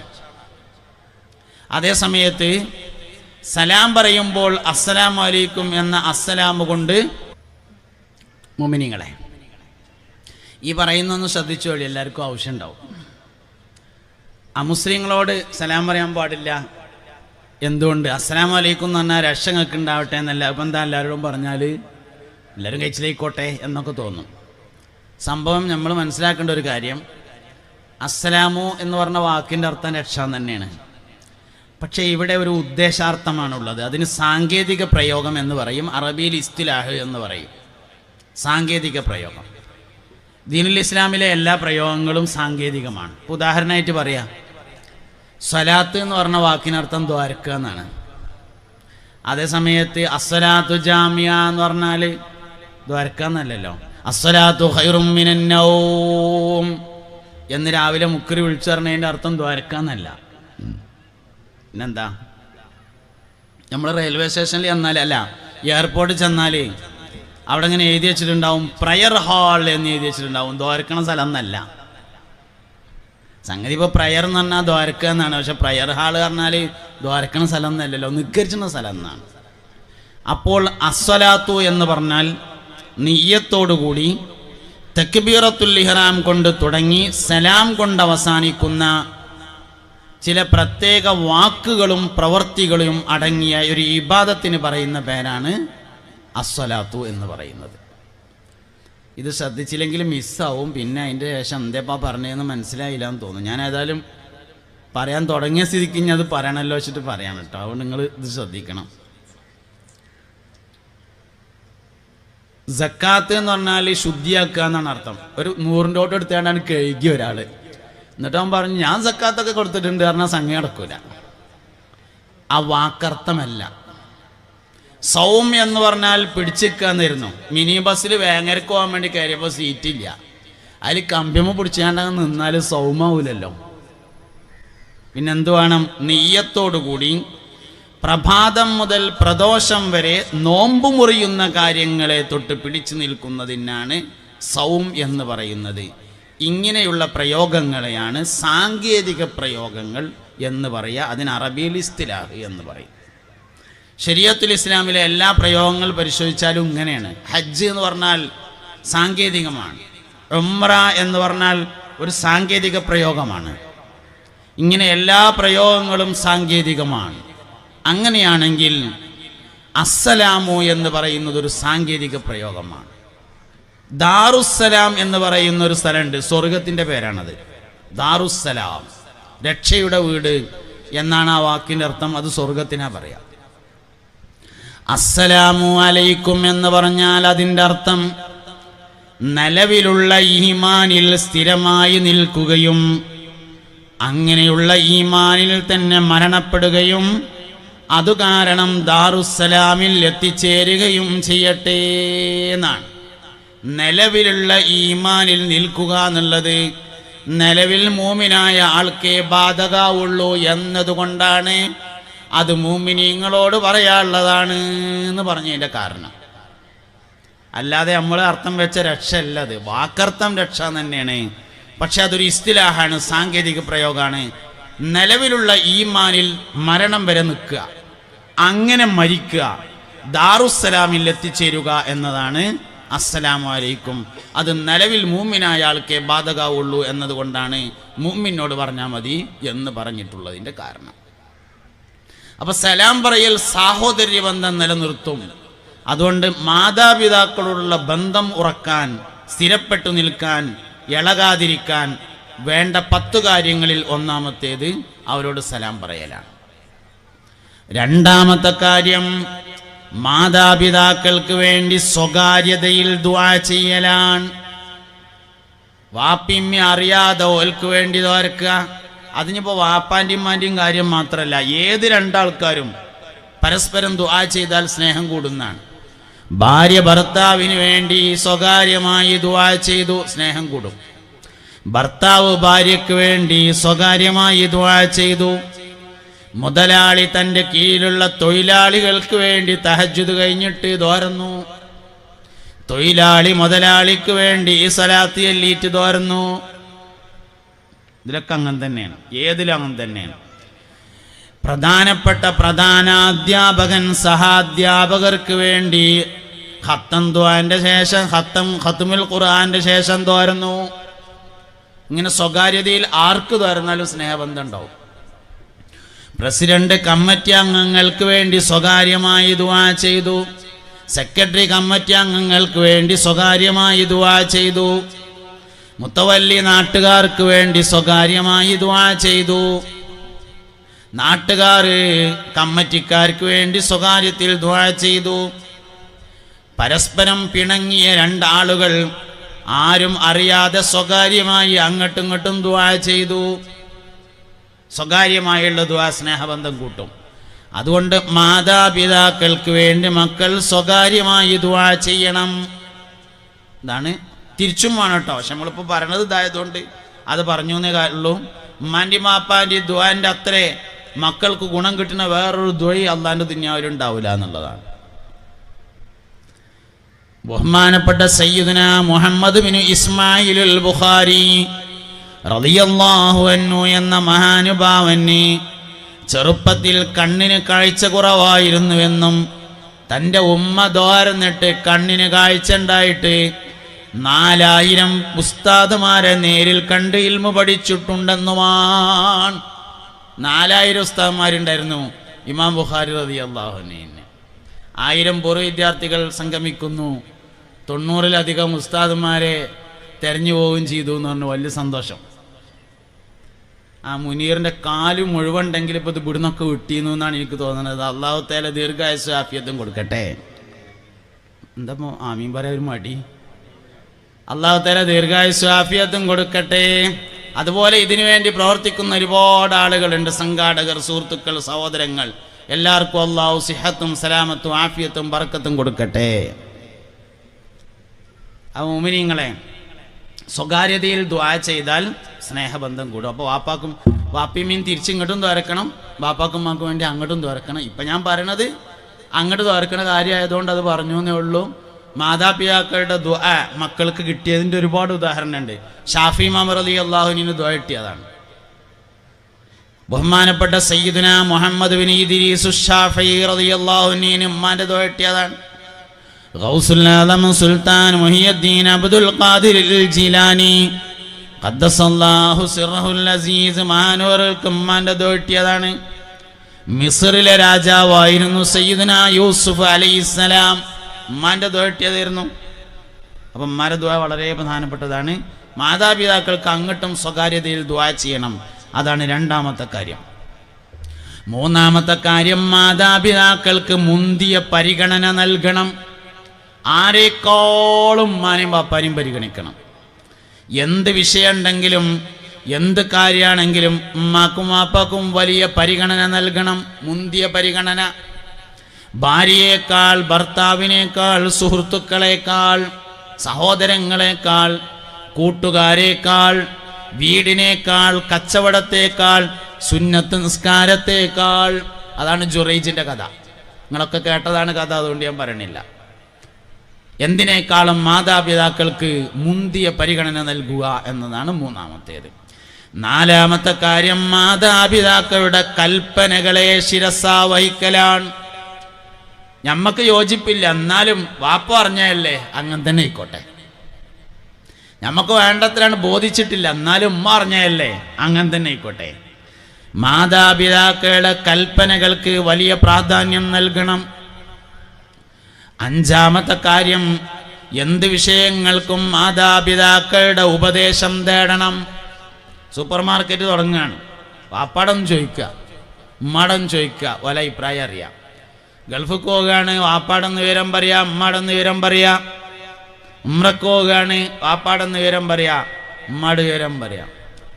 അതേ സമയത്ത് സലാം പറയുമ്പോൾ അസ്സലാമു അലൈക്കും എന്ന അസ്സലാമു കൊണ്ട്, മുഅ്മിനീങ്ങളെ ഈ പറയുന്നൊന്ന് ശ്രദ്ധിച്ചോളി, എല്ലാവർക്കും ആവശ്യമുണ്ടാവും. അമുസ്ലിങ്ങളോട് സലാം പറയാൻ പാടില്ല. എന്തുകൊണ്ട്? അസ്സലാമു അലൈക്കും എന്ന് പറഞ്ഞാൽ രക്ഷ നിങ്ങൾക്ക് ഉണ്ടാവട്ടെ എന്നല്ല. അപ്പം എന്താ എല്ലാവരോടും പറഞ്ഞാൽ എല്ലാവരും കഴിച്ചിലേക്കോട്ടെ എന്നൊക്കെ തോന്നും. സംഭവം നമ്മൾ മനസ്സിലാക്കേണ്ട ഒരു കാര്യം, അസ്സലാമു എന്ന് പറഞ്ഞ വാക്കിൻ്റെ അർത്ഥം രക്ഷ തന്നെയാണ്. പക്ഷേ ഇവിടെ ഒരു ഉദ്ദേശാർത്ഥമാണുള്ളത്. അതിന് സാങ്കേതിക പ്രയോഗം എന്ന് പറയും, അറബിയിൽ ഇസ്തിലാഹ് എന്ന് പറയും. സാങ്കേതിക പ്രയോഗം. ദീനുൽ ഇസ്ലാമിലെ എല്ലാ പ്രയോഗങ്ങളും സാങ്കേതികമാണ്. ഉദാഹരണമായിട്ട് പറയാം, സ്വലാത്ത് എന്ന് പറഞ്ഞ വാക്കിനർത്ഥം ദ്വാരക്കുക എന്നാണ്. അതേസമയത്ത് അസ്സലാത്തു ജാമിയ എന്ന് പറഞ്ഞാൽ ദ്വാരക്കുക എന്നല്ലല്ലോ. അസ്സലാത്തു ഖൈറും മിനൻ നൗം എന്ന് രാവിലെ മുക്കറി വിളിച്ചു പറഞ്ഞതിൻ്റെ അർത്ഥം ദ്വാരക്കുക എന്നല്ല. പിന്നെന്താ, നമ്മൾ റെയിൽവേ സ്റ്റേഷനിൽ ചെന്നാൽ, അല്ല എയർപോർട്ടിൽ ചെന്നാൽ അവിടെ ഇങ്ങനെ എഴുതി വെച്ചിട്ടുണ്ടാവും പ്രയർ ഹാൾ എന്ന് എഴുതി വെച്ചിട്ടുണ്ടാവും. ദ്വാരക്കണ സ്ഥലം എന്നല്ല സംഗതി. ഇപ്പോൾ പ്രയർ എന്ന് പറഞ്ഞാൽ ദ്വാരക്കുക എന്നാണ്. പക്ഷെ പ്രയർ ഹാൾ പറഞ്ഞാൽ ദ്വാരക്കണ സ്ഥലം എന്നല്ലല്ലോ, നിക്കരിച്ചുന്ന സ്ഥലം എന്നാണ്. അപ്പോൾ അസ്വലാത്തു എന്ന് പറഞ്ഞാൽ നിയ്യത്തോടുകൂടി തക്ബീറത്തുൽ ഇഹ്റാം കൊണ്ട് തുടങ്ങി സലാം കൊണ്ട് അവസാനിക്കുന്ന ചില പ്രത്യേക വാക്കുകളും പ്രവൃത്തികളും അടങ്ങിയ ഒരു ഇബാദത്തിന് പറയുന്ന പേരാണ് അസ്വലാത്തു എന്ന് പറയുന്നത്. ഇത് ശ്രദ്ധിച്ചില്ലെങ്കിൽ മിസ്സാവും. പിന്നെ അതിൻ്റെ ശേഷം എന്തേപ്പാ പറഞ്ഞതെന്ന് മനസ്സിലായില്ല എന്ന് തോന്നുന്നു. ഞാൻ ഏതായാലും പറയാൻ തുടങ്ങിയ സ്ഥിതിക്ക് ഇനി അത് പറയണമല്ലോ വെച്ചിട്ട് പറയാൻ കേട്ടോ. അതുകൊണ്ട് നിങ്ങൾ ഇത് ശ്രദ്ധിക്കണം. സക്കാത്ത് എന്ന് പറഞ്ഞാൽ ശുദ്ധിയാക്കുക എന്നാണ് അർത്ഥം. ഒരു 100 നോട്ട് എടുത്തുകൊണ്ടാണ് കഴുകി ഒരാൾ, എന്നിട്ട് അവൻ പറഞ്ഞു ഞാൻ സക്കാത്തൊക്കെ കൊടുത്തിട്ടുണ്ട് പറഞ്ഞാൽ സംഗതി നടക്കൂല. ആ വാക്കർത്ഥമല്ല. സൗം എന്ന് പറഞ്ഞാൽ പിടിച്ചിരിക്കാന്നിരുന്നു. മിനി ബസ്സിൽ വേങ്ങരക്ക് പോകാൻ വേണ്ടി കയറിയപ്പോൾ സീറ്റില്ല, അതിൽ കമ്പിയമ്മ പിടിച്ചാണ്ടങ്ങ് നിന്നാൽ സൗമാവൂലല്ലോ. പിന്നെന്തു വേണം? നെയ്യത്തോടുകൂടി പ്രഭാതം മുതൽ പ്രദോഷം വരെ നോമ്പ് മുറിയുന്ന കാര്യങ്ങളെ തൊട്ട് പിടിച്ചു നിൽക്കുന്നതിനാണ് സൗം എന്ന് പറയുന്നത്. ഇങ്ങനെയുള്ള പ്രയോഗങ്ങളെയാണ് സാങ്കേതിക പ്രയോഗങ്ങൾ എന്ന് പറയുക. അതിന് അറബിയിൽ ഇസ്തിലാഹ് എന്ന് പറയും. ശരീഅത്തുൽ ഇസ്ലാമിലെ എല്ലാ പ്രയോഗങ്ങൾ പരിശോധിച്ചാലും ഇങ്ങനെയാണ്. ഹജ്ജ് എന്ന് പറഞ്ഞാൽ സാങ്കേതികമാണ്. ഉംറ എന്ന് പറഞ്ഞാൽ ഒരു സാങ്കേതിക പ്രയോഗമാണ്. ഇങ്ങനെ എല്ലാ പ്രയോഗങ്ങളും സാങ്കേതികമാണ്. അങ്ങനെയാണെങ്കിൽ അസ്സലാമു എന്ന് പറയുന്നത് ഒരു സാങ്കേതിക പ്രയോഗമാണ്. ദാറുസ്സലാം എന്ന് പറയുന്ന ഒരു സ്ഥലമുണ്ട്, സ്വർഗത്തിൻ്റെ പേരാണത്. ദാറുസ്സലാം, രക്ഷയുടെ വീട് എന്നാണ് ആ വാക്കിൻ്റെ അർത്ഥം. അത് സ്വർഗത്തിനാ പറയാം. അസ്സലാമു അലൈക്കും എന്ന് പറഞ്ഞാൽ അതിൻ്റെ അർത്ഥം നിലവിലുള്ള ഈമാനിൽ സ്ഥിരമായി നിൽക്കുകയും അങ്ങനെയുള്ള ഈമാനിൽ തന്നെ മരണപ്പെടുകയും അതു കാരണം ദാറുസ്സലാമിൽ എത്തിച്ചേരുകയും ചെയ്യട്ടെ എന്നാണ്. നിലവിലുള്ള ഈമാനിൽ നിൽക്കുക എന്നുള്ളത് നിലവിൽ മൂമിനായ ആൾക്കേ ബാധകാവുള്ളൂ എന്നതുകൊണ്ടാണ് അത് മൂമിനീങ്ങളോട് പറയാനുള്ളതാണ് എന്ന് പറഞ്ഞതിൻ്റെ കാരണം. അല്ലാതെ നമ്മൾ അർത്ഥം വെച്ച രക്ഷ അല്ല അത്. വാക്കർത്ഥം രക്ഷ തന്നെയാണ്, പക്ഷെ അതൊരു ഇസ്തിലാഹാണ്, സാങ്കേതിക പ്രയോഗമാണ്. നിലവിലുള്ള ഈമാനിൽ മരണം വരെ നിൽക്കുക, അങ്ങനെ മരിക്കുക, ദാറുസ്സലാമിൽ എത്തിച്ചേരുക എന്നതാണ് അസ്സലാമു അലൈക്കും. അത് നിലവിൽ മൂമിനായ ആൾക്കേ ബാധകാവുള്ളൂ എന്നതുകൊണ്ടാണ് മൂമിനോട് പറഞ്ഞാൽ മതി എന്ന് പറഞ്ഞിട്ടുള്ളതിൻ്റെ കാരണം. അപ്പോൾ സലാം പറയൽ സാഹോദര്യ ബന്ധം നിലനിർത്തും. അതുകൊണ്ട് മാതാപിതാക്കളോടുള്ള ബന്ധം ഉറക്കാൻ, സ്ഥിരപ്പെട്ടു നിൽക്കാൻ, ഇളകാതിരിക്കാൻ വേണ്ട 10 കാര്യങ്ങളിൽ ഒന്നാമത്തേത് അവരോട് സലാം പറയലാണ്. രണ്ടാമത്തെ കാര്യം മാതാപിതാക്കൾക്ക് വേണ്ടി സ്വകാര്യതയിൽ ദുആ ചെയ്യലാണ്. വാപ്പിമ്മ അറിയാതെ ഓൽക്ക് വേണ്ടി ദ്വാരക്കുക. അതിനിപ്പോൾ വാപ്പാൻ്റെയും ഉമ്മാൻ്റെയും കാര്യം മാത്രമല്ല, ഏത് രണ്ടാൾക്കാരും പരസ്പരം ദുആ ചെയ്താൽ സ്നേഹം കൂടുന്നതാണ്. ഭാര്യ ഭർത്താവിന് വേണ്ടി സ്വകാര്യമായി ദുആ ചെയ്തു, സ്നേഹം കൂടും. ഭർത്താവ് ഭാര്യയ്ക്ക് വേണ്ടി സ്വകാര്യമായി ദുആ ചെയ്തു. മുതലാളി തൻ്റെ കീഴിലുള്ള തൊഴിലാളികൾക്ക് വേണ്ടി തഹജ്ജുദ് കഴിഞ്ഞിട്ട് ദോരുന്നു. തൊഴിലാളി മുതലാളിക്ക് വേണ്ടി സ്വലാത്ത് ചൊല്ലിയിട്ട് ദോരുന്നു. ഇതിലൊക്കെ അങ്ങനെ തന്നെയാണ്, ഏതിലും അങ്ങനെ തന്നെയാണ്. പ്രധാനപ്പെട്ട പ്രധാനാധ്യാപകൻ സഹാധ്യാപകർക്ക് വേണ്ടി ഖത്തം ദുആന്റെ ശേഷം ഖത്മുൽ ഖുർആന്റെ ശേഷം ദോരുന്നു. ഇങ്ങനെ സ്വകാര്യതയിൽ ആർക്ക് ദോരുന്നാലും സ്നേഹബന്ധം ഉണ്ടാവും. പ്രസിഡന്റ് കമ്മിറ്റി അംഗങ്ങൾക്ക് വേണ്ടി സ്വകാര്യമായി ദുആ ചെയ്തു. സെക്രട്ടറി കമ്മിറ്റി അംഗങ്ങൾക്ക് വേണ്ടി സ്വകാര്യമായി ദുആ ചെയ്തു. മുത്തവല്ലി നാട്ടുകാർക്ക് വേണ്ടി സ്വകാര്യമായി ദുആ ചെയ്തു. നാട്ടുകാര് കമ്മിറ്റിക്കാർക്ക് വേണ്ടി സ്വകാര്യത്തിൽ ദുആ ചെയ്തു. പരസ്പരം പിണങ്ങിയ രണ്ടാളുകൾ ആരും അറിയാതെ സ്വകാര്യമായി അങ്ങോട്ടും ഇങ്ങോട്ടും ദുആ ചെയ്തു. സ്വകാര്യമായുള്ള ദുആ സ്നേഹബന്ധം കൂട്ടും. അതുകൊണ്ട് മാതാപിതാക്കൾക്ക് വേണ്ടി മക്കൾ സ്വകാര്യമായി ദുആ ചെയ്യണം. ഇതാണ് തിരിച്ചും വേണം കേട്ടോ. പക്ഷെ നമ്മളിപ്പോൾ പറയണത് ഇതായതുകൊണ്ട് അത് പറഞ്ഞു എന്നേ കാര്യമുള്ളൂ. ഉമ്മാൻ്റെ മാപ്പാൻ്റെ ദുആൻ്റെ അത്രേ മക്കൾക്ക് ഗുണം കിട്ടുന്ന വേറൊരു ദുആ അള്ളാൻ്റെ ദുനിയാവിലുണ്ടാവില്ല എന്നുള്ളതാണ്. ബഹുമാനപ്പെട്ട സയ്യിദുനാ മുഹമ്മദ് ബിൻ ഇസ്മായിലുൽ ബുഖാരി റളിയല്ലാഹു അൻഹു എന്ന മഹാനുഭാവന് ചെറുപ്പത്തിൽ കണ്ണിന് കാഴ്ച കുറവായിരുന്നുവെന്നും തൻ്റെ ഉമ്മ ദ്വാരന്നിട്ട് കണ്ണിന് കാഴ്ച ഉണ്ടായിട്ട് 4000 ഉസ്താദുമാരെ നേരിൽ കണ്ട് ഇൽമു പഠിച്ചിട്ടുണ്ടെന്നുമാണ്. 4000 ഉസ്താദുമാരുണ്ടായിരുന്നു ഇമാം ബുഖാരി റളിയല്ലാഹു അൻഹു. 1000 പൂർവ്വ വിദ്യാർത്ഥികൾ സംഗമിക്കുന്നു. 90-ലധികം ഉസ്താദുമാരെ തെരഞ്ഞു പോവുകയും ചെയ്തു എന്ന് പറഞ്ഞു. വലിയ സന്തോഷം. ആ മുനീറിൻ്റെ കാല് മുഴുവനുണ്ടെങ്കിൽ ഇപ്പോൾ ഇത് ഇവിടുന്നൊക്കെ വിട്ടിന്നു എന്നാണ് എനിക്ക് തോന്നുന്നത്. അള്ളാഹു തആല ദീർഘായുസ്സും ആഫിയത്തും കൊടുക്കട്ടെ. എന്താ ആമീൻ പറയാൻ ഒരു മടി? അള്ളാഹു തആല ദീർഘായുസ്സും ആഫിയത്തും കൊടുക്കട്ടെ. അതുപോലെ ഇതിനു വേണ്ടി പ്രവർത്തിക്കുന്ന ഒരുപാട് ആളുകളുണ്ട്, സംഘാടകർ, സുഹൃത്തുക്കൾ, സഹോദരങ്ങൾ. എല്ലാവർക്കും അള്ളാഹു സിഹത്തും സലാമത്തും ആഫിയത്തും ബർക്കത്തും കൊടുക്കട്ടെ. ആ മുഅ്മിനീങ്ങളെ, സ്വകാര്യതയിൽ ദുആ ചെയ്താൽ സ്നേഹബന്ധം കൂടും. അപ്പോൾ വാപ്പിമീൻ തിരിച്ചിങ്ങോട്ടും തുറക്കണം, വാപ്പാക്കും ഉമ്മാക്കും വേണ്ടി അങ്ങോട്ടും തുറക്കണം. ഇപ്പം ഞാൻ പറയണത് അങ്ങോട്ട് തുറക്കണ കാര്യമായതുകൊണ്ട് അത് പറഞ്ഞു എന്നേ ഉള്ളൂ. മാതാപിതാക്കളുടെ ദുആ മക്കൾക്ക് കിട്ടിയതിൻ്റെ ഒരുപാട് ഉദാഹരണമുണ്ട്. ഷാഫി ഇമാം റളിയല്ലാഹു അൻഹു ദുആ കിട്ടിയതാണ്. ബഹുമാനപ്പെട്ട സയ്യിദുനാ മുഹമ്മദ് ബിൻ ഇദ്രീസ് ശാഫഈ റളിയല്ലാഹു അൻഹു ഉമ്മാന്റെ ദുആ കിട്ടിയതാണ്. ഗൗസുൽ ആലം സുൽത്താൻ മുഹിയുദ്ദീൻ അബ്ദുൽ ഖാദിർ ജിലാനി ഖദ്ദസല്ലാഹു സിർറഹുൽ അസീസ് മഹാനവറുകൾക്ക് ഉമ്മാന്റെ ദുആ കിട്ടിയതാണ്. മിസ്റിലെ രാജാവായിരുന്നു സയ്യിദുനാ യൂസുഫ് അലൈഹിസ്സലാം. ഉമ്മാന്റെ ദുആ കിട്ടിയതായിരുന്നു. അപ്പം ഉമ്മാന്റെ ദുആ വളരെ പ്രധാനപ്പെട്ടതാണ്. മാതാപിതാക്കൾക്ക് അങ്ങോട്ടും സ്വകാര്യതയിൽ ദുആ ചെയ്യണം. അതാണ് രണ്ടാമത്തെ കാര്യം. മൂന്നാമത്തെ കാര്യം, മാതാപിതാക്കൾക്ക് മുന്തിയ പരിഗണന നൽകണം. ആരെക്കാളും ഉമ്മാനെയും ബാപ്പാനെയും പരിഗണിക്കണം. എന്ത് വിഷയമുണ്ടെങ്കിലും എന്ത് കാര്യമാണെങ്കിലും ഉമ്മാക്കും വാപ്പാക്കും വലിയ പരിഗണന നൽകണം, മുന്തിയ പരിഗണന. ഭാര്യയേക്കാൾ, ഭർത്താവിനേക്കാൾ, സുഹൃത്തുക്കളേക്കാൾ, സഹോദരങ്ങളെക്കാൾ, കൂട്ടുകാരേക്കാൾ, വീടിനേക്കാൾ, കച്ചവടത്തേക്കാൾ, സുന്നത്ത് നിസ്കാരത്തേക്കാൾ. അതാണ് ജുറൈജിൻ്റെ കഥ. നിങ്ങളൊക്കെ കേട്ടതാണ് കഥ, അതുകൊണ്ട് ഞാൻ പറയണില്ല. എന്തിനേക്കാളും മാതാപിതാക്കൾക്ക് മുന്തിയ പരിഗണന നൽകുക എന്നതാണ് മൂന്നാമത്തേത്. നാലാമത്തെ കാര്യം, മാതാപിതാക്കളുടെ കൽപ്പനകളെ ശിരസാ വഹിക്കലാണ്. ഞമ്മക്ക് യോജിപ്പില്ല, എന്നാലും വാപ്പ പറഞ്ഞല്ലേ അങ്ങനെ തന്നെ ആയിക്കോട്ടെ. നമുക്ക് വേണ്ടത്രയാണ് ബോധിച്ചിട്ടില്ല, എന്നാലും ഉമ്മ പറഞ്ഞല്ലേ അങ്ങനെ തന്നെ ആയിക്കോട്ടെ. മാതാപിതാക്കളുടെ കൽപ്പനകൾക്ക് വലിയ പ്രാധാന്യം നൽകണം. അഞ്ചാമത്തെ കാര്യം, എന്ത് വിഷയങ്ങൾക്കും മാതാപിതാക്കളുടെ ഉപദേശം തേടണം. സൂപ്പർ മാർക്കറ്റ് തുടങ്ങുകയാണ്, വാപ്പാടം ചോദിക്കുക, ഉമ്മാടം ചോദിക്കുക, ഓല അഭിപ്രായം അറിയാം. ഗൾഫിൽ പോവുകയാണ്, വാപ്പാടെന്ന് വിവരം പറയാ, ഉമ്മാടെന്ന് വിവരം പറയാ. ഉമ്രക്ക് പോവുകയാണ്, വാപ്പാടെന്ന് വിവരം പറയാ, ഉമ്മാട് വിവരം പറയാ.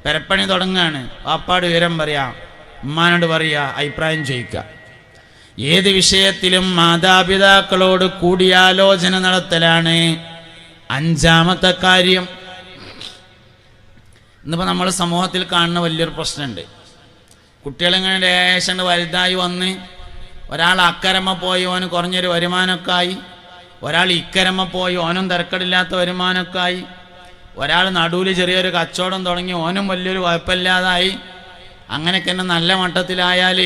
പെരപ്പണി തുടങ്ങുകയാണ്, വാപ്പാട് വിവരം പറയാ, ഉമ്മാനോട് പറയാ, അഭിപ്രായം ചോദിക്കുക. ഏത് വിഷയത്തിലും മാതാപിതാക്കളോട് കൂടിയാലോചന നടത്തലാണ് അഞ്ചാമത്തെ കാര്യം. ഇന്നിപ്പോൾ നമ്മൾ സമൂഹത്തിൽ കാണുന്ന വലിയൊരു പ്രശ്നമുണ്ട്. കുട്ടികളിങ്ങനെ ലേശം വലുതായി വന്ന് ഒരാൾ അക്കരമ്മ പോയി ഓന് കുറഞ്ഞൊരു വരുമാനമൊക്കെ ആയി, ഒരാൾ ഇക്കരമ്മ പോയി ഓനും തിരക്കടില്ലാത്ത വരുമാനമൊക്കെ ആയി, ഒരാൾ നടുവിൽ ചെറിയൊരു കച്ചവടം തുടങ്ങി ഓനും വലിയൊരു കുഴപ്പമില്ലാതായി. അങ്ങനെയൊക്കെ തന്നെ നല്ല മട്ടത്തിലായാൽ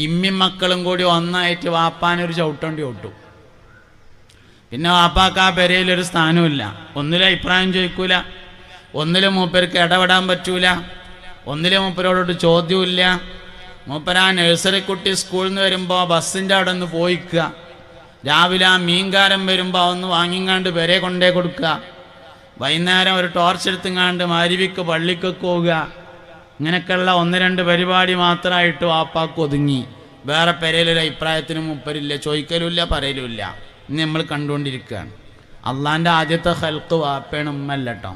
ഇമ്മിയും മക്കളും കൂടി ഒന്നായിട്ട് വാപ്പാനൊരു ചവിട്ടേണ്ടി ഒട്ടു. പിന്നെ വാപ്പാക്ക് ആ പെരയിലൊരു സ്ഥാനമില്ല. ഒന്നിലും അഭിപ്രായം ചോദിക്കൂല, ഒന്നിലും മൂപ്പർക്ക് ഇടപെടാൻ പറ്റൂല, ഒന്നിലും മൂപ്പരോടൊട്ട് ചോദ്യമില്ല. മൂപ്പര ആ നഴ്സറി കുട്ടി സ്കൂളിൽ നിന്ന് വരുമ്പോൾ ബസ്സിൻ്റെ അവിടെ നിന്ന് പോയിക്കുക, രാവിലെ ആ മീൻകാരൻ വരുമ്പോൾ ഒന്ന് വാങ്ങിങ്ങാണ്ട് പെരയെ കൊണ്ടേ കൊടുക്കുക. വൈകുന്നേരം ഒരു ടോർച്ച് എടുത്തുങ്ങാണ്ട് മഗ്‌രിബിക്ക് പള്ളിക്കൊക്കെ പോവുക. ഇങ്ങനെയൊക്കെയുള്ള 1-2 പരിപാടി മാത്രമായിട്ട് വാപ്പാക്ക് ഒതുങ്ങി. വേറെ പെരയിലൊരു അഭിപ്രായത്തിനും മുപ്പരില്ല, ചോദിക്കലുമില്ല, പറയലുമില്ല. ഇന്ന് നമ്മൾ കണ്ടുകൊണ്ടിരിക്കുകയാണ്. അള്ളാൻ്റെ ആദ്യത്തെ ഖൽഖ് വാപ്പയാണ്, ഉമ്മല്ല കേട്ടോ.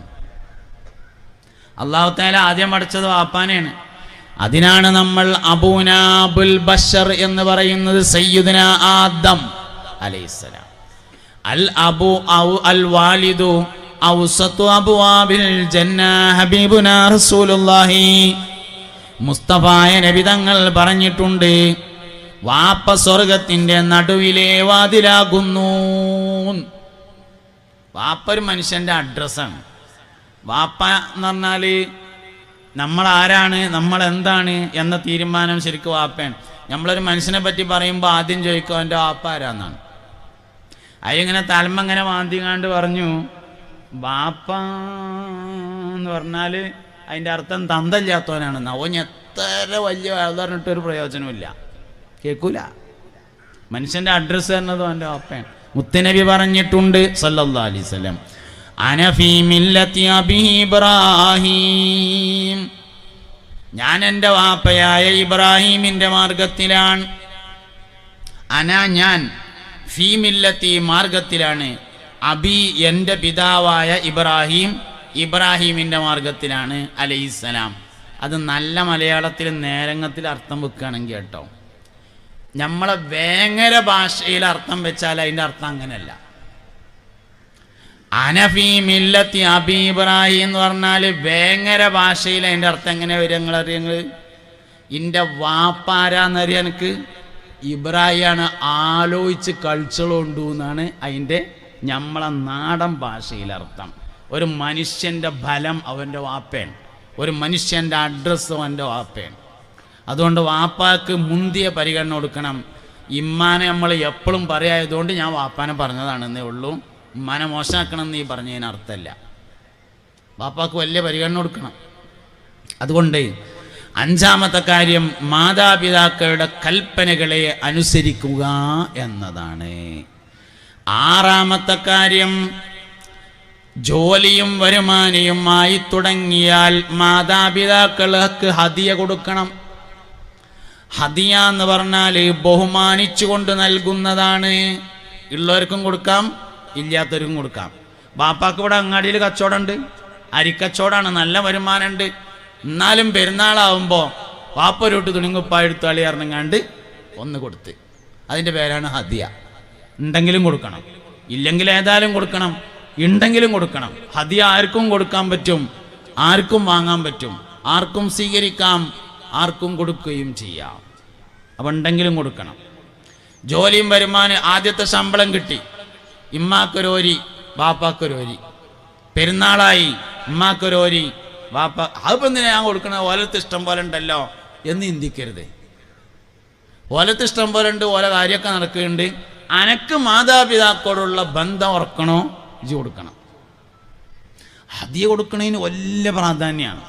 അള്ളാഹു തആല ആദ്യം പഠിച്ചത് വാപ്പാനെയാണ്. അതിനാണ് നമ്മൾ അബൂനാ അബുൽ ബശർ എന്ന് പറയുന്നത്. സയ്യിദുനാ ആദം അലൈഹിസ്സലാം. അൽ അബു ഔ അൽ വാലിദു ഔസതു അബ്വാബിൽ ജന്ന ഹബീബുനാ റസൂലുള്ളാഹി. മുസ്തഫായ നബി തങ്ങൾ പറഞ്ഞിട്ടുണ്ട്, വാപ്പ സ്വർഗത്തിന്റെ നടുവിലെ വാതിലാകുന്നു. വാപ്പ ഒരു മനുഷ്യന്റെ അഡ്രസ്സാണ്. വാപ്പ എന്ന് പറഞ്ഞാൽ നമ്മൾ ആരാണ്, നമ്മൾ എന്താണ് എന്ന തീരുമാനം ശരിക്കും വാപ്പയാണ്. നമ്മളൊരു മനുഷ്യനെ പറ്റി പറയുമ്പോൾ ആദ്യം ചോദിക്കും എൻ്റെ വാപ്പ ആരാന്നാണ്. അതിങ്ങനെ തലമ ഇങ്ങനെ മാന്തിങ്ങാണ്ട് പറഞ്ഞു വാപ്പ എന്ന് പറഞ്ഞാൽ അതിൻ്റെ അർത്ഥം തന്തല്ലാത്തവനാണെന്ന്. അവൻ എത്ര വലിയ പറഞ്ഞിട്ടൊരു പ്രയോജനമില്ല, കേൾക്കൂല. മനുഷ്യൻ്റെ അഡ്രസ്സ് എന്നതും എൻ്റെ വാപ്പയാണ്. മുത്തുനബി പറഞ്ഞിട്ടുണ്ട് സല്ലല്ലാഹു അലൈഹി വസല്ലം, അന ഫീ മില്ലത്തി അബീ ഇബ്രാഹിം, ഞാൻ എൻ്റെ വാപ്പയായ ഇബ്രാഹിമിൻ്റെ മാർഗത്തിലാണ്. ഞാൻ ഫീ മില്ലത്തി മാർഗത്തിലാണ്, അബി എൻ്റെ പിതാവായ ഇബ്രാഹിമിൻ്റെ മാർഗത്തിലാണ് അലൈഹിസ്സലാം. അത് നല്ല മലയാളത്തിൽ നേരങ്ങത്തിൽ അർത്ഥം വെക്കുകയാണെങ്കിൽ കേട്ടോ, നമ്മളെ വേങ്ങര ഭാഷയിൽ അർത്ഥം വെച്ചാൽ അതിൻ്റെ അർത്ഥം അങ്ങനെയല്ല. അനഫി മില്ലത്തി അബി ഇബ്രാഹിം എന്ന് പറഞ്ഞാൽ വേങ്ങര ഭാഷയിൽ അതിൻ്റെ അർത്ഥം എങ്ങനെ വരും നിങ്ങളറിയങ്ങൾ? എൻ്റെ വാപ്പാരാന്നറിയാൻ എനിക്ക് ഇബ്രാഹിമാണ്, ആലോചിച്ച് കളിച്ചോണ്ടു എന്നാണ് അതിൻ്റെ നമ്മളെ നാടൻ ഭാഷയിൽ അർത്ഥം. ഒരു മനുഷ്യൻ്റെ ഫലം അവൻ്റെ വാപ്പയാണ്, ഒരു മനുഷ്യൻ്റെ അഡ്രസ്സ് അവൻ്റെ വാപ്പയാണ്. അതുകൊണ്ട് വാപ്പാക്ക് മുന്തിയ പരിഗണന കൊടുക്കണം. ഇമ്മാനെ നമ്മൾ എപ്പോഴും പറയായതുകൊണ്ട് ഞാൻ വാപ്പാനെ പറഞ്ഞതാണെന്നേ ഉള്ളൂ. ഉമ്മാനെ മോശമാക്കണം എന്ന് ഈ പറഞ്ഞതിന് അർത്ഥമല്ല. വാപ്പാക്ക് വലിയ പരിഗണന കൊടുക്കണം. അതുകൊണ്ട് 5ാമത്തെ കാര്യം മാതാപിതാക്കളുടെ കൽപ്പനകളെ അനുസരിക്കുക എന്നതാണ്. 6ാമത്തെ കാര്യം ജോലിയും വരുമാനവുമായി തുടങ്ങിയാൽ മാതാപിതാക്കൾക്ക് ഹദിയ കൊടുക്കണം. ഹദിയ എന്ന് പറഞ്ഞാൽ ബഹുമാനിച്ചുകൊണ്ട് നൽകുന്നതാണ്. ഉള്ളവർക്കും കൊടുക്കാം, ഇല്ലാത്തവർക്കും കൊടുക്കാം. ബാപ്പാക്ക് ഇവിടെ അങ്ങാടിയിൽ കച്ചവടമുണ്ട്, അരിക്കച്ചവടമാണ്, നല്ല വരുമാനമുണ്ട്. എന്നാലും പെരുന്നാളാവുമ്പോൾ വാപ്പ ഒരു തുണിങ്ങുപ്പായെടുത്താളി ഇറങ്ങാണ്ട് ഒന്ന് കൊടുത്ത്, അതിൻ്റെ പേരാണ് ഹദിയ. ഉണ്ടെങ്കിലും കൊടുക്കണം, ഇല്ലെങ്കിൽ ഏതായാലും കൊടുക്കണം, ഉണ്ടെങ്കിലും കൊടുക്കണം. ഹദിയ ആർക്കും കൊടുക്കാൻ പറ്റും, ആർക്കും വാങ്ങാൻ പറ്റും, ആർക്കും സ്വീകരിക്കാം, ആർക്കും കൊടുക്കുകയും ചെയ്യാം. അപ്പം ഉണ്ടെങ്കിലും കൊടുക്കണം. ജോലിയും വരുമാനം, ആദ്യത്തെ ശമ്പളം കിട്ടി, ഇമ്മാക്കൊരോരി വാപ്പാക്കൊരോരി, പെരുന്നാളായി ഉമ്മാക്കൊരോരി വാപ്പ, അതിപ്പോൾ എന്തിനാ ഞാൻ കൊടുക്കണ, ഓലത്ത് ഇഷ്ടം പോലെ ഉണ്ടല്ലോ എന്ന് ചിന്തിക്കരുത്. ഓലത്ത് ഇഷ്ടം പോലെ ഉണ്ട്, ഓല കാര്യമൊക്കെ നടക്കുന്നുണ്ട്. അനക്ക് മാതാപിതാക്കളോടുള്ള ബന്ധം ഉറക്കണോ, ഇജ് കൊടുക്കണം. ഹദിയ കൊടുക്കണതിന് വലിയ പ്രാധാന്യമാണ്.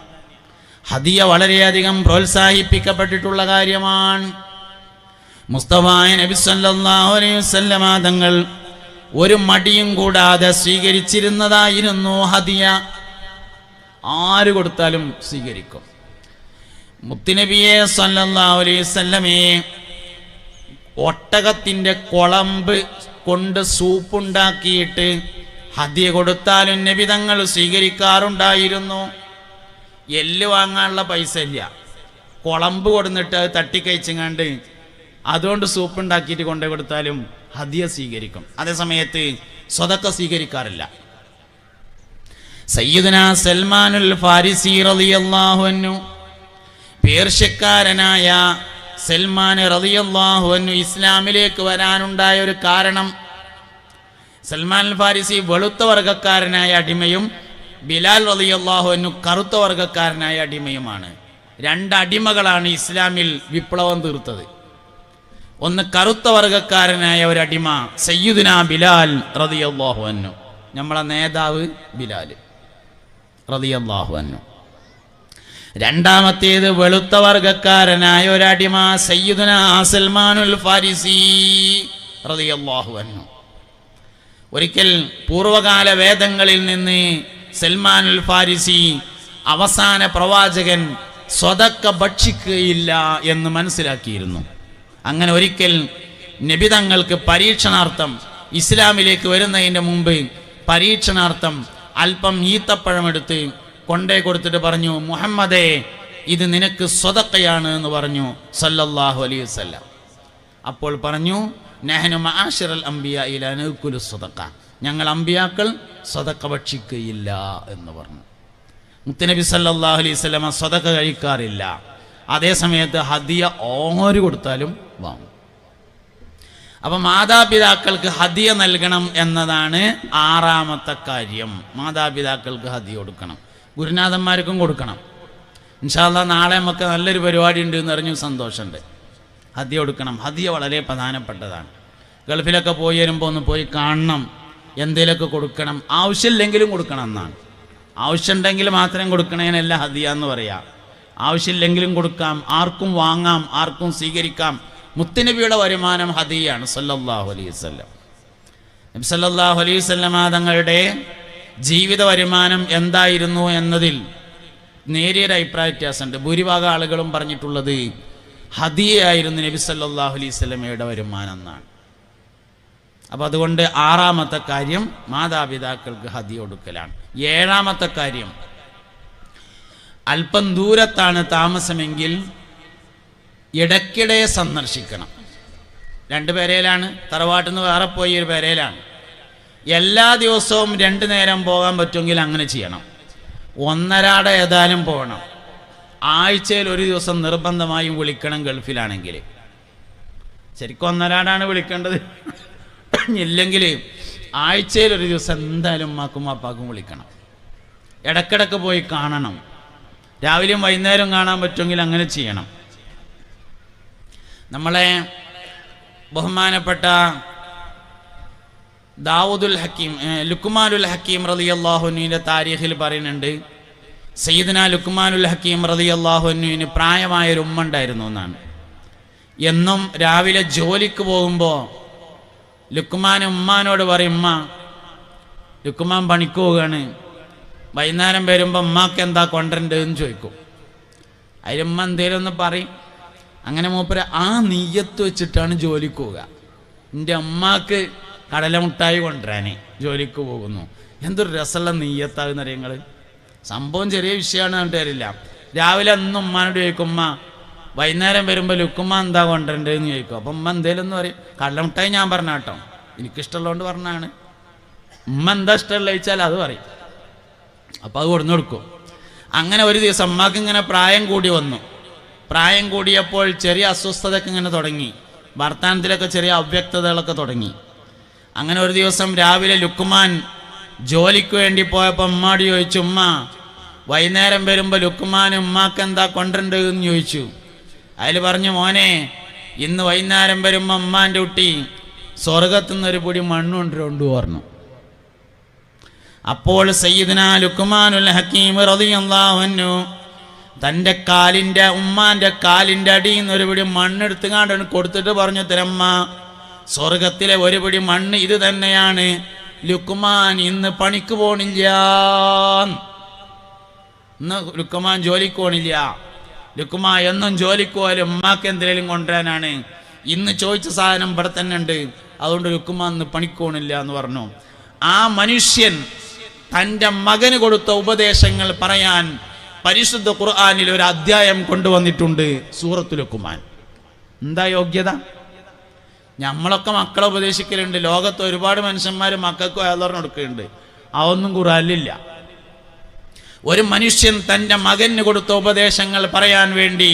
ഹദിയ വളരെയധികം പ്രോത്സാഹിപ്പിക്കപ്പെട്ടിട്ടുള്ള കാര്യമാണ്. മുസ്തഫായ നബി സല്ലല്ലാഹു അലൈഹി വസല്ലമ തങ്ങൾ ഒരു മടിയും കൂടാതെ സ്വീകരിച്ചിരുന്നതായിരുന്നു ഹദിയ. ആര് കൊടുത്താലും സ്വീകരിക്കും. മുത്തുനബിയെ സല്ലല്ലാഹു അലൈഹി വസല്ലമയെ ഒട്ടകത്തിൻ്റെ കുളമ്പ് കൊണ്ട് സൂപ്പുണ്ടാക്കിയിട്ട് ഹദിയ കൊടുത്താലും നബി തങ്ങൾ സ്വീകരിക്കാറുണ്ടായിരുന്നു. എല്ല് വാങ്ങാനുള്ള പൈസ ഇല്ല, കുളമ്പ് കൊടുന്നിട്ട് അത് തട്ടിക്കഴിച്ചങ്ങാണ്ട് അതുകൊണ്ട് സൂപ്പ് ഉണ്ടാക്കിയിട്ട് കൊണ്ടു കൊടുത്താലും ഹദിയ സ്വീകരിക്കും. അതേ സമയത്ത് സ്വതക്ക സ്വീകരിക്കാറില്ല. സയ്യിദുനാ സൽമാനുൽ ഫാരിസി റളിയല്ലാഹു അൻഹു, പേർഷ്യക്കാരനായ സൽമാൻ റളിയല്ലാഹു അൻഹു ഇസ്ലാമിലേക്ക് വരാനുണ്ടായ ഒരു കാരണം, സൽമാൻ അൽ ഫാരിസി വെളുത്ത വർഗക്കാരനായ അടിമയും ബിലാൽ റളിയല്ലാഹു അൻഹു കറുത്ത വർഗക്കാരനായ അടിമയുമാണ്. 2 അടിമകളാണ് ഇസ്ലാമിൽ വിപ്ലവം തീർത്തത്. ഒന്ന് കറുത്ത വർഗക്കാരനായ ഒരു അടിമ സയ്യിദുനാ ബിലാൽ റളിയല്ലാഹു അൻഹു, നമ്മളെ നേതാവ് ബിലാൽ റളിയല്ലാഹു അൻഹു. രണ്ടാമത്തേത് വെളുത്ത വർഗക്കാരനായ ഒരു അടിമ സയ്യിദുനാ സൽമാനുൽ ഫാരിസി റളിയല്ലാഹു അൻഹു. ഒരിക്കൽ പൂർവകാല വേദങ്ങളിൽ നിന്ന് സൽമാനുൽ ഫാരിസി അവസാന പ്രവാചകൻ സ്വതക്ക ഭക്ഷിക്കുകയില്ല എന്ന് മനസ്സിലാക്കിയിരുന്നു. അങ്ങനെ ഒരിക്കൽ നബി തങ്ങൾക്ക് പരീക്ഷണാർത്ഥം ഇസ്ലാമിലേക്ക് വരുന്നതിൻ്റെ മുമ്പ് പരീക്ഷണാർത്ഥം അല്പം ഈത്തപ്പഴമെടുത്ത് കൊണ്ടേ കൊടുത്തിട്ട് പറഞ്ഞു, മുഹമ്മദേ, ഇത് നിനക്ക് സ്വതക്കയാണ് എന്ന് പറഞ്ഞു സല്ലല്ലാഹു അലൈഹി വസല്ലം. അപ്പോൾ പറഞ്ഞു, നഹ്നു മആശിറൽ അംബിയാ ലാ നഅ്കുലു സ്വതക്ക, ഞങ്ങൾ അമ്പിയാക്കൾ സ്വതക്ക ഭക്ഷിക്കുകയില്ല എന്ന് പറഞ്ഞു. മുത്തുനബി സല്ലല്ലാഹു അലൈഹി വസല്ലം സ്വതക്ക കഴിക്കാറില്ല. അതേ സമയത്ത് ഹദിയ ഓര് കൊടുത്താലും വാങ്ങും. അപ്പം മാതാപിതാക്കൾക്ക് ഹദിയ നൽകണം എന്നതാണ് 6ാമത്തെ കാര്യം. മാതാപിതാക്കൾക്ക് ഹദിയ കൊടുക്കണം, ഗുരുനാഥന്മാർക്കും കൊടുക്കണം. ഇൻഷാ അല്ലാഹ് നാളെ നമുക്ക് നല്ലൊരു പരിപാടി ഉണ്ട് എന്ന് അറിഞ്ഞു സന്തോഷമുണ്ട്. ഹദിയ കൊടുക്കണം. ഹദിയ വളരെ പ്രധാനപ്പെട്ടതാണ്. ഗൾഫിലൊക്കെ പോയി വരുമ്പോൾ ഒന്ന് പോയി കാണണം, എന്തെങ്കിലുമൊക്കെ കൊടുക്കണം. ആവശ്യമില്ലെങ്കിലും കൊടുക്കണം എന്നാണ്. ആവശ്യമുണ്ടെങ്കിൽ മാത്രം കൊടുക്കണേനല്ല ഹദിയ എന്ന് പറയാം. ആവശ്യമില്ലെങ്കിലും കൊടുക്കാം, ആർക്കും വാങ്ങാം, ആർക്കും സ്വീകരിക്കാം. മുത്തുനബിയുടെ വരുമാനം ഹദിയാണ് സല്ലല്ലാഹു അലൈഹി വസല്ലം. നബി സല്ലല്ലാഹു അലൈഹി വസല്ലം തങ്ങളുടെ ജീവിത വരുമാനം എന്തായിരുന്നു എന്നതിൽ നേരിയൊരു അഭിപ്രായ വ്യത്യാസമുണ്ട്. ഭൂരിഭാഗം ആളുകളും പറഞ്ഞിട്ടുള്ളത് ഹദിയയായിരുന്നു നബി സല്ലല്ലാഹു അലൈഹി വസല്ലമയുടെ വരുമാനം എന്നാണ്. അപ്പം അതുകൊണ്ട് 6ാമത്തെ കാര്യം മാതാപിതാക്കൾക്ക് ഹദിയ കൊടുക്കലാണ്. 7ാമത്തെ കാര്യം, അല്പം ദൂരത്താണ് താമസമെങ്കിൽ ഇടയ്ക്കിടെ സന്ദർശിക്കണം. 2 പേരയിലാണ്, തറവാട്ടിൽ നിന്ന് വേറെ പോയി ഒരു പേരയിലാണ്. എല്ലാ ദിവസവും 2 നേരം പോകാൻ പറ്റുമെങ്കിൽ അങ്ങനെ ചെയ്യണം. 1 ഏതായാലും പോകണം. ആഴ്ചയിൽ ഒരു ദിവസം നിർബന്ധമായും വിളിക്കണം. ഗൾഫിലാണെങ്കിൽ ശരിക്കും 1 വിളിക്കേണ്ടത്. ഇല്ലെങ്കിൽ ആഴ്ചയിൽ ഒരു ദിവസം എന്തായാലും ഉമ്മാക്കും അപ്പാക്കും വിളിക്കണം. ഇടക്കിടക്ക് പോയി കാണണം. രാവിലെയും വൈകുന്നേരം കാണാൻ പറ്റുമെങ്കിൽ അങ്ങനെ ചെയ്യണം. നമ്മളെ ബഹുമാനപ്പെട്ട ദാവൂദുൽ ഹക്കീം, ലുക്മാനുൽ ഹക്കീം റളിയല്ലാഹു അൻഹുവിൻ്റെ താരീഖിൽ പറയുന്നുണ്ട്, സയ്യിദുനാ ലുക്മാനുൽ ഹക്കീം റളിയല്ലാഹു അൻഹുവിന് പ്രായമായൊരു ഉമ്മ ഉണ്ടായിരുന്നു എന്നാണ്. എന്നും രാവിലെ ജോലിക്ക് പോകുമ്പോൾ ലുക്മാൻ ഉമ്മാനോട് പറയും, ഉമ്മ, ലുക്മാൻ പണിക്ക് പോവുകയാണ്, വൈകുന്നേരം വരുമ്പോൾ ഉമ്മാക്ക് എന്താ കൊണ്ടുവരേണ്ടതെന്ന് ചോദിക്കും. അതിലുമ്മ എന്തേലും ഒന്ന് പറയും. അങ്ങനെ മൂപ്പര് ആ നീയത്ത് വെച്ചിട്ടാണ് ജോലിക്ക് പോവുക. എൻ്റെ അമ്മക്ക് കടലമുട്ടായി കൊണ്ടുവരാനേ ജോലിക്ക് പോകുന്നു. എന്തൊരു രസമുള്ള നീയത്താകുന്ന നിങ്ങൾ. സംഭവം ചെറിയ വിഷയമാണ് കണ്ടിട്ട് വരില്ല. രാവിലെ അന്ന് ഉമ്മാനോട് ചോദിക്കും, ഉമ്മ വൈകുന്നേരം വരുമ്പോൾ ലുക്കുമ്മ എന്താ കൊണ്ടുവരേണ്ടതെന്ന് ചോദിക്കും. അപ്പം ഉമ്മ എന്തേലും എന്ന് പറയും. കടലമുട്ടായി ഞാൻ പറഞ്ഞ കേട്ടോ, എനിക്കിഷ്ടമുള്ളതുകൊണ്ട് പറഞ്ഞാണ്. ഉമ്മ എന്താ ഇഷ്ടമുള്ള ചോദിച്ചാൽ അത് പറയും. അപ്പോൾ അത് കൊടുന്നു കൊടുക്കും. അങ്ങനെ ഒരു ദിവസം ഉമ്മാക്ക് ഇങ്ങനെ പ്രായം കൂടി വന്നു. പ്രായം കൂടിയപ്പോൾ ചെറിയ അസ്വസ്ഥതയൊക്കെ ഇങ്ങനെ തുടങ്ങി, വർത്തമാനത്തിലൊക്കെ ചെറിയ അവ്യക്തതകളൊക്കെ തുടങ്ങി. അങ്ങനെ ഒരു ദിവസം രാവിലെ ലുക്മാൻ ജോലിക്ക് വേണ്ടി പോയപ്പോൾ ഉമ്മാട് ചോദിച്ചു, ഉമ്മ വൈകുന്നേരം വരുമ്പോൾ ലുക്മാൻ ഉമ്മാക്ക് എന്താ കൊണ്ടുവരേണ്ടതെന്ന് ചോദിച്ചു. അതിൽ പറഞ്ഞു, മോനെ, ഇന്ന് വൈകുന്നേരം വരുമ്പോൾ ഉമ്മാൻ്റെ കുട്ടി സ്വർഗത്തു നിന്നൊരു പൊടി മണ്ണ് കൊണ്ടുകൊണ്ട് പറഞ്ഞു. അപ്പോൾ സയ്യിദുനാ ലുക്മാനുൽ ഹക്കീം റളിയല്ലാഹു അൻഹു തൻ്റെ കാലിൻ്റെ, ഉമ്മാൻ്റെ കാലിൻ്റെ അടിയിൽ നിന്ന് ഒരു പിടി മണ്ണെടുത്ത് കാണ്ടാണ് കൊടുത്തിട്ട് പറഞ്ഞു, തരമ്മ, സ്വർഗത്തിലെ ഒരു പിടി മണ്ണ് ഇത് തന്നെയാണ്. ലുക്മാൻ ഇന്ന് പണിക്ക് പോണില്ല, ഇന്ന് ലുക്മാൻ ജോലിക്ക് പോണില്ല. ലുക്മാൻ എന്നും ജോലിക്ക് പോയാലും ഉമ്മാക്ക് എന്തെങ്കിലും കൊണ്ടുവരാനാണ്. ഇന്ന് ചോദിച്ച സാധനം ഇവിടെ തന്നെ ഉണ്ട്, അതുകൊണ്ട് ലുക്മാൻ ഇന്ന് പണിക്ക് പോണില്ല എന്ന് പറഞ്ഞു. ആ മനുഷ്യൻ തൻ്റെ മകന് കൊടുത്ത ഉപദേശങ്ങൾ പറയാൻ പരിശുദ്ധ ഖുർആനിൽ ഒരു അധ്യായം കൊണ്ടുവന്നിട്ടുണ്ട്, സൂറത്തുൽ ലുക്മാൻ. എന്താ യോഗ്യത? നമ്മളൊക്കെ മക്കളെ ഉപദേശിക്കലുണ്ട്. ലോകത്ത് ഒരുപാട് മനുഷ്യന്മാർ മക്കൾക്ക് വയലറിന് കൊടുക്കുന്നുണ്ട്, അതൊന്നും ഖുർആനിലില്ല. ഒരു മനുഷ്യൻ തൻ്റെ മകന് കൊടുത്ത ഉപദേശങ്ങൾ പറയാൻ വേണ്ടി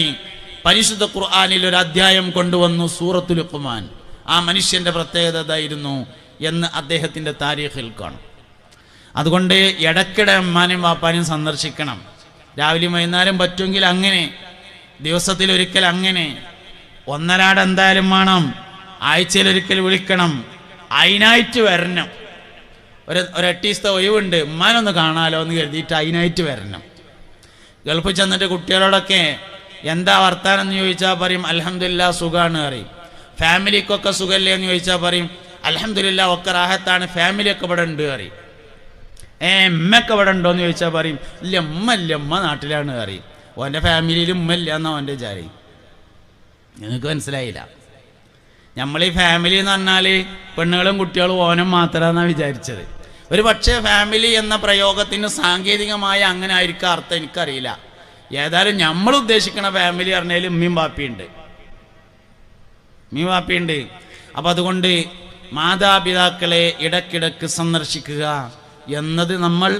പരിശുദ്ധ ഖുർആനിൽ ഒരു അധ്യായം കൊണ്ടുവന്നു, സൂറത്തുൽ ലുക്മാൻ. ആ മനുഷ്യൻ്റെ പ്രത്യേകത ഇതായിരുന്നു എന്ന് അദ്ദേഹത്തിൻ്റെ താരീഖിൽ കാണും. അതുകൊണ്ട് ഇടയ്ക്കിടെ ഉമ്മാനും വാപ്പാനും സന്ദർശിക്കണം. രാവിലെ വൈകുന്നേരം പറ്റുമെങ്കിൽ അങ്ങനെ, ദിവസത്തിലൊരിക്കൽ അങ്ങനെ, 1 എന്തായാലും വേണം. ആഴ്ചയിലൊരിക്കൽ വിളിക്കണം. അതിനായിട്ട് വരണം. ഒരു 8 ദിവസത്തെ ഒഴിവുണ്ട്, ഉമ്മാനൊന്ന് കാണാലോ എന്ന് കരുതിയിട്ട് അതിനായിട്ട് വരണം. ഗൾഫിൽ ചെന്നിട്ട് കുട്ടികളോടൊക്കെ എന്താ വർത്താനം എന്ന് ചോദിച്ചാൽ പറയും, അൽഹംദുലില്ലാഹ് സുഖമാണ് പറയും. ഫാമിലിക്കൊക്കെ സുഖമല്ലേ എന്ന് ചോദിച്ചാൽ പറയും, അൽഹംദുലില്ലാഹ് ഒക്കെ റാഹത്താണ്, ഫാമിലിയൊക്കെ ഇവിടെ ഉണ്ട് പറയും. ഉമ്മയൊക്കെ ഇവിടെ ഉണ്ടോയെന്ന് ചോദിച്ചാൽ പറയും ഇല്ല ഉമ്മ നാട്ടിലാണ് പറയും. ഓൻ്റെ ഫാമിലിയിൽ ഉമ്മയില്ല എന്നാ ഓൻ്റെ വിചാരം. നിങ്ങൾക്ക് മനസ്സിലായില്ല. നമ്മളീ ഫാമിലി എന്ന് പറഞ്ഞാൽ പെണ്ണുങ്ങളും കുട്ടികളും ഓനും മാത്രമാണെന്നാണ് വിചാരിച്ചത്. ഒരു പക്ഷേ ഫാമിലി എന്ന പ്രയോഗത്തിന് സാങ്കേതികമായ അങ്ങനെ ആയിരിക്കും അർത്ഥം, എനിക്കറിയില്ല. ഏതായാലും നമ്മൾ ഉദ്ദേശിക്കുന്ന ഫാമിലി പറഞ്ഞാൽ ഉമ്മയും വാപ്പിയുണ്ട്. അപ്പം അതുകൊണ്ട് മാതാപിതാക്കളെ ഇടയ്ക്കിടയ്ക്ക് സന്ദർശിക്കുക എന്നത് നമ്മൾ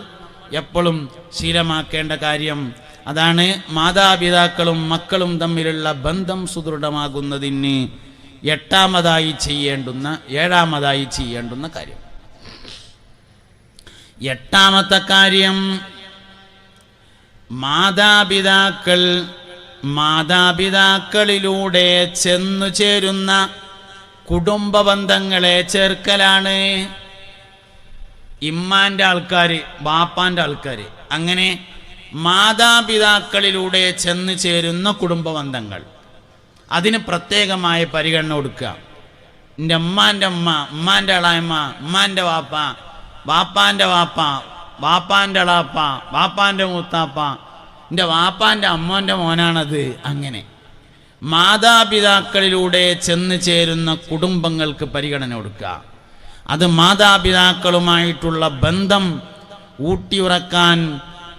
എപ്പോഴും ശീലമാക്കേണ്ട കാര്യം. അതാണ് മാതാപിതാക്കളും മക്കളും തമ്മിലുള്ള ബന്ധം സുദൃഢമാകുന്നതിന് ഏഴാമതായി ചെയ്യേണ്ടുന്ന കാര്യം. എട്ടാമത്തെ കാര്യം, മാതാപിതാക്കളിലൂടെ ചെന്നു ചേരുന്ന കുടുംബ ബന്ധങ്ങളെ ചേർക്കലാണ്. ഇമ്മാൻ്റെ ആൾക്കാർ, ബാപ്പാൻ്റെ ആൾക്കാർ, അങ്ങനെ മാതാപിതാക്കളിലൂടെ ചെന്ന് ചേരുന്ന കുടുംബ ബന്ധങ്ങൾ, അതിന് പ്രത്യേകമായ പരിഗണന കൊടുക്കുക. എൻ്റെ ഉമ്മാൻ്റെ ഉമ്മ, ഉമ്മാൻ്റെ അളായമ്മ, ഉമ്മാൻ്റെ വാപ്പ, വാപ്പാൻ്റെ വാപ്പ, വാപ്പാൻ്റെ അളാപ്പ, വാപ്പാൻ്റെ മൂത്താപ്പ, എൻ്റെ വാപ്പാൻ്റെ അമ്മോൻ്റെ മോനാണത്. അങ്ങനെ മാതാപിതാക്കളിലൂടെ ചെന്ന് ചേരുന്ന കുടുംബങ്ങൾക്ക് പരിഗണന കൊടുക്കുക. അത് മാതാപിതാക്കളുമായിട്ടുള്ള ബന്ധം ഊട്ടിയുറക്കാൻ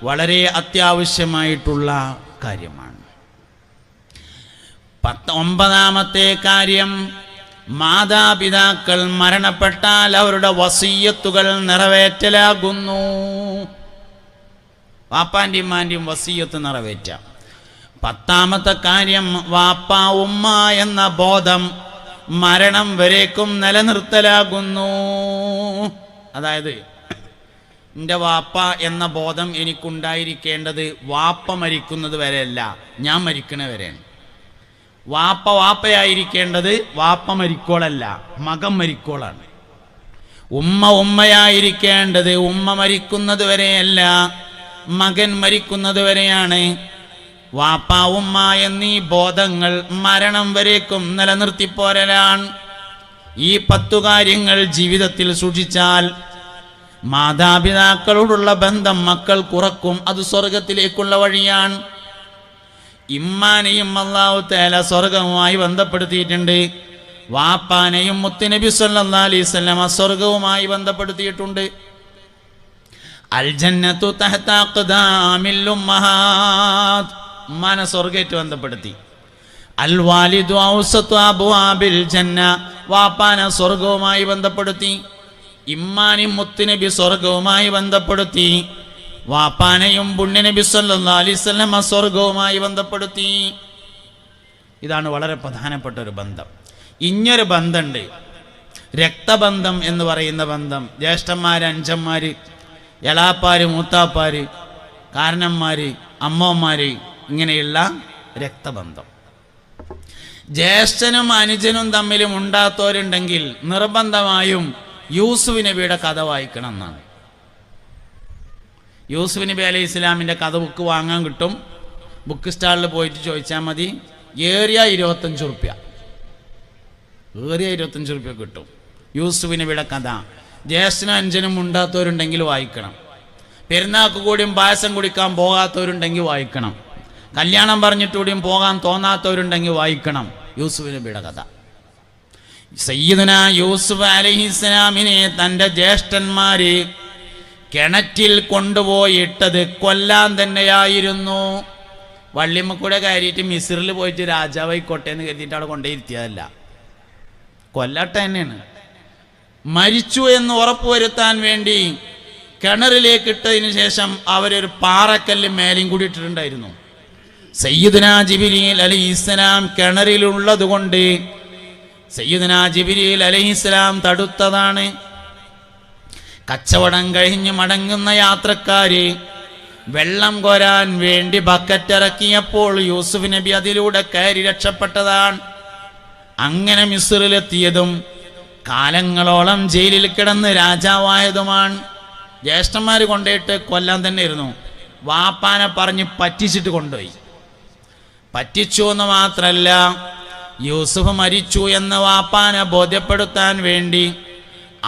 വളരെ അത്യാവശ്യമായിട്ടുള്ള കാര്യമാണ്. 9ാമത്തെ കാര്യം, മാതാപിതാക്കൾ മരണപ്പെട്ടാൽ അവരുടെ വസിയ്യത്തുകൾ നിറവേറ്റലാകുന്നു. വാപ്പാൻ്റെയും ഉമ്മാൻ്റെയും വസിയ്യത്ത് നിറവേറ്റാം. 10ാമത്തെ കാര്യം, വാപ്പ ഉമ്മ എന്ന ബോധം മരണം വരേക്കും നിലനിർത്തലാകുന്നു. അതായത് എൻ്റെ വാപ്പ എന്ന ബോധം എനിക്കുണ്ടായിരിക്കേണ്ടത് വാപ്പ മരിക്കുന്നത് വരെയല്ല, ഞാൻ മരിക്കണ വരെയാണ്. വാപ്പയായിരിക്കേണ്ടത് വാപ്പ മരിക്കോളല്ല, മകൻ മരിക്കോളാണ്. ഉമ്മയായിരിക്കേണ്ടത് ഉമ്മ മരിക്കുന്നത് വരെയല്ല, മകൻ മരിക്കുന്നത് വരെയാണ്. വാപ്പ ഉമ്മ എന്നീ ബോധങ്ങൾ മരണം വരേക്കും നിലനിർത്തിപ്പോരലാണ്. ഈ 10 കാര്യങ്ങൾ ജീവിതത്തിൽ സൂക്ഷിച്ചാൽ മാതാപിതാക്കളോടുള്ള ബന്ധം മക്കൾ കുറക്കും. അത് സ്വർഗത്തിലേക്കുള്ള വഴിയാണ്. ഇമ്മാനെയും അല്ലാഹു തആല സ്വർഗവുമായി ബന്ധപ്പെടുത്തിയിട്ടുണ്ട്. വാപ്പാനെയും മുത്തുനബി സല്ലല്ലാഹു അലൈഹി വസല്ലം സ്വർഗവുമായി ബന്ധപ്പെടുത്തിയിട്ടുണ്ട്. അൽ ജന്നത്തു തഹ്ത അഖ്ദാമിൽ ഉമ്മഹാത്ത്, ഉമ്മാനെ സ്വർഗമായിട്ട് ബന്ധപ്പെടുത്തി. അൽ വാലിദു ഔസതു അബ്വാബിൽ ജന്ന, വാപ്പാനെ സ്വർഗവുമായി ബന്ധപ്പെടുത്തി. ഇമ്മാനെയും മുത്തുനബി സ്വർഗവുമായി ബന്ധപ്പെടുത്തി. വാപ്പാനെയും പുണ്യനബി സല്ലല്ലാഹു അലൈഹി വസല്ലം സ്വർഗവുമായി ബന്ധപ്പെടുത്തി. ഇതാണ് വളരെ പ്രധാനപ്പെട്ട ഒരു ബന്ധം. ഇങ്ങൊരു ബന്ധമുണ്ട്, രക്തബന്ധം എന്ന് പറയുന്ന ബന്ധം. ജ്യേഷ്ഠന്മാര്, അഞ്ചന്മാര്, എളാപ്പാര്, മൂത്താപ്പാര്, കാരണന്മാര്, അമ്മമാര്, ഇങ്ങനെയുള്ള രക്തബന്ധം. ജ്യേഷ്ഠനും അനുജനും തമ്മിലും ഉണ്ടാത്തവരുണ്ടെങ്കിൽ നിർബന്ധമായും യൂസുഫ് നബിയുടെ കഥ വായിക്കണം എന്നാണ്. യൂസുഫ് നബി അലൈഹി ഇസ്ലാമിൻ്റെ കഥ ബുക്ക് വാങ്ങാൻ കിട്ടും. ബുക്ക് സ്റ്റാളിൽ പോയിട്ട് ചോദിച്ചാൽ മതി. ഏറിയ 25 റുപ്യ, ഏറിയ 25 റുപ്യ കിട്ടും. യൂസുഫ് നബിയുടെ കഥ ജ്യേഷ്ഠനും അഞ്ചനും ഉണ്ടാത്തവരുണ്ടെങ്കിൽ വായിക്കണം. പെരുന്നാൾക്ക് കൂടിയും പായസം കുടിക്കാൻ പോകാത്തവരുണ്ടെങ്കിൽ വായിക്കണം. കല്യാണം പറഞ്ഞിട്ടുകൂടിയും പോകാൻ തോന്നാത്തവരുണ്ടെങ്കിൽ വായിക്കണം യൂസുഫ് നബിയുടെ കഥ. സയ്യിദുനാ യൂസുഫ് അലൈഹിസ്സലാമിനെ തൻ്റെ ജ്യേഷ്ഠന്മാര് കിണറ്റിൽ കൊണ്ടുപോയിട്ടത് കൊല്ലാൻ തന്നെയായിരുന്നു. വള്ളിമ്മക്കൂടെ കയറിയിട്ട് മിസ്രിൽ പോയിട്ട് രാജാവായിക്കോട്ടെ എന്ന് കരുതിയിട്ട് അവിടെ കൊണ്ടേയിരുത്തിയതല്ല, കൊല്ലട്ടെ തന്നെയാണ്. മരിച്ചു എന്ന് ഉറപ്പുവരുത്താൻ വേണ്ടി കിണറിലേക്ക് ഇട്ടതിന് ശേഷം അവരൊരു പാറക്കല്ല് മേലെയും കൂടി ഇട്ടിട്ടുണ്ടായിരുന്നു. സയ്യിദുനാ ജിബ്രീൽ അലൈഹിസ്സലാം കിണറിലുള്ളത് കൊണ്ട് സയ്യിദുനാ ജിബ്രീൽ അലൈഹിസ്സലാം തടുത്തതാണ്. കച്ചവടം കഴിഞ്ഞ് മടങ്ങുന്ന യാത്രക്കാര് വെള്ളം കോരാൻ വേണ്ടി ബക്കറ്റ് ഇറക്കിയപ്പോൾ യൂസുഫ് നബി അതിലൂടെ കയറി രക്ഷപ്പെട്ടതാണ്. അങ്ങനെ മിസ്റിലെത്തിയതും കാലങ്ങളോളം ജയിലിൽ കിടന്ന് രാജാവായതുമാണ്. ജ്യേഷ്ഠന്മാര് കൊണ്ടുപോയിട്ട് കൊല്ലാൻ തന്നെയായിരുന്നു. വാപ്പാനെ പറഞ്ഞ് പറ്റിച്ചിട്ട് കൊണ്ടുപോയി. പറ്റിച്ചു എന്ന് മാത്രല്ല, യൂസുഫ് മരിച്ചു എന്ന് വാപ്പാനെ ബോധ്യപ്പെടുത്താൻ വേണ്ടി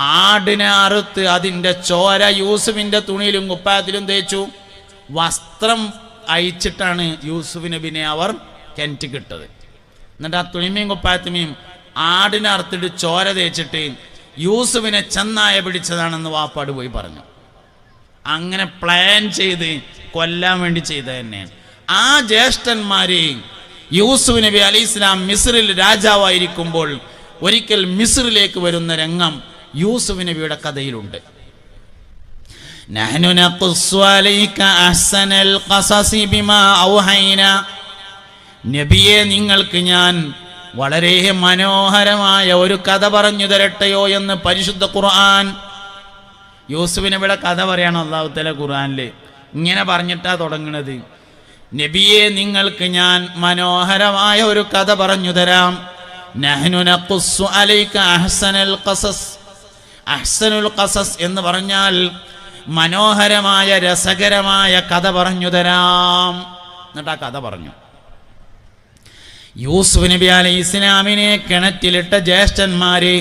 ആടിനെ അറുത്ത് അതിൻ്റെ ചോര യൂസുഫിൻ്റെ തുണിയിലും കുപ്പായത്തിലും തേച്ചു. വസ്ത്രം അയച്ചിട്ടാണ് യൂസുഫ് നബിനെ അവർ കിണറ്റിക്കിട്ടത്. എന്നിട്ട് ആ തുണിമയും കുപ്പായത്തുമയും ആടിനെ അറുത്തിട്ട് ചോര തേച്ചിട്ട് യൂസുഫിനെ ചെന്നായ പിടിച്ചതാണെന്ന് വാപ്പാട് പോയി പറഞ്ഞു. അങ്ങനെ പ്ലാൻ ചെയ്ത് കൊല്ലാൻ വേണ്ടി ചെയ്ത തന്നെയാണ്. ആ ജ്യേഷ്ഠന്മാര് യൂസുഫ് നബി അലൈഹി ഇസ്ലാം മിസ്രിൽ രാജാവായിരിക്കുമ്പോൾ ഒരിക്കൽ മിസ്രിലേക്ക് വരുന്ന രംഗം യൂസുഫ് നബിയുടെ കഥയിലുണ്ട്. നഹ്നു നഖുസ്സു അലൈക അഹ്സനൽ ഖസസി ബിമാ ഔഹൈനാ, നബിയെ നിങ്ങൾക്ക് ഞാൻ വളരെ മനോഹരമായ ഒരു കഥ പറഞ്ഞു തരട്ടെയോ എന്ന് പരിശുദ്ധ ഖുർആൻ. യൂസുഫ് നബിയുടെ കഥ പറയാണ് അല്ലാഹു തആല ഖുർആനിൽ. ഇങ്ങനെ പറഞ്ഞിട്ടാ തുടങ്ങുന്നത്, നബിയെ നിങ്ങൾക്ക് ഞാൻ മനോഹരമായ ഒരു കഥ പറഞ്ഞു തരാം. നഹ്നു നഖുസ്സു അലൈക അഹ്സനൽ ഖസസ്. അഹ്സനുൽ ഖസസ് എന്ന് പറഞ്ഞാൽ മനോഹരമായ രസകരമായ കഥ പറഞ്ഞു തരാം. എന്നിട്ട് ആ കഥ പറഞ്ഞു. യൂസുഫ് നബി അലൈഹി ഇസ്ലാമിനെ കിണറ്റിലിട്ട ജ്യേഷ്ഠന്മാര്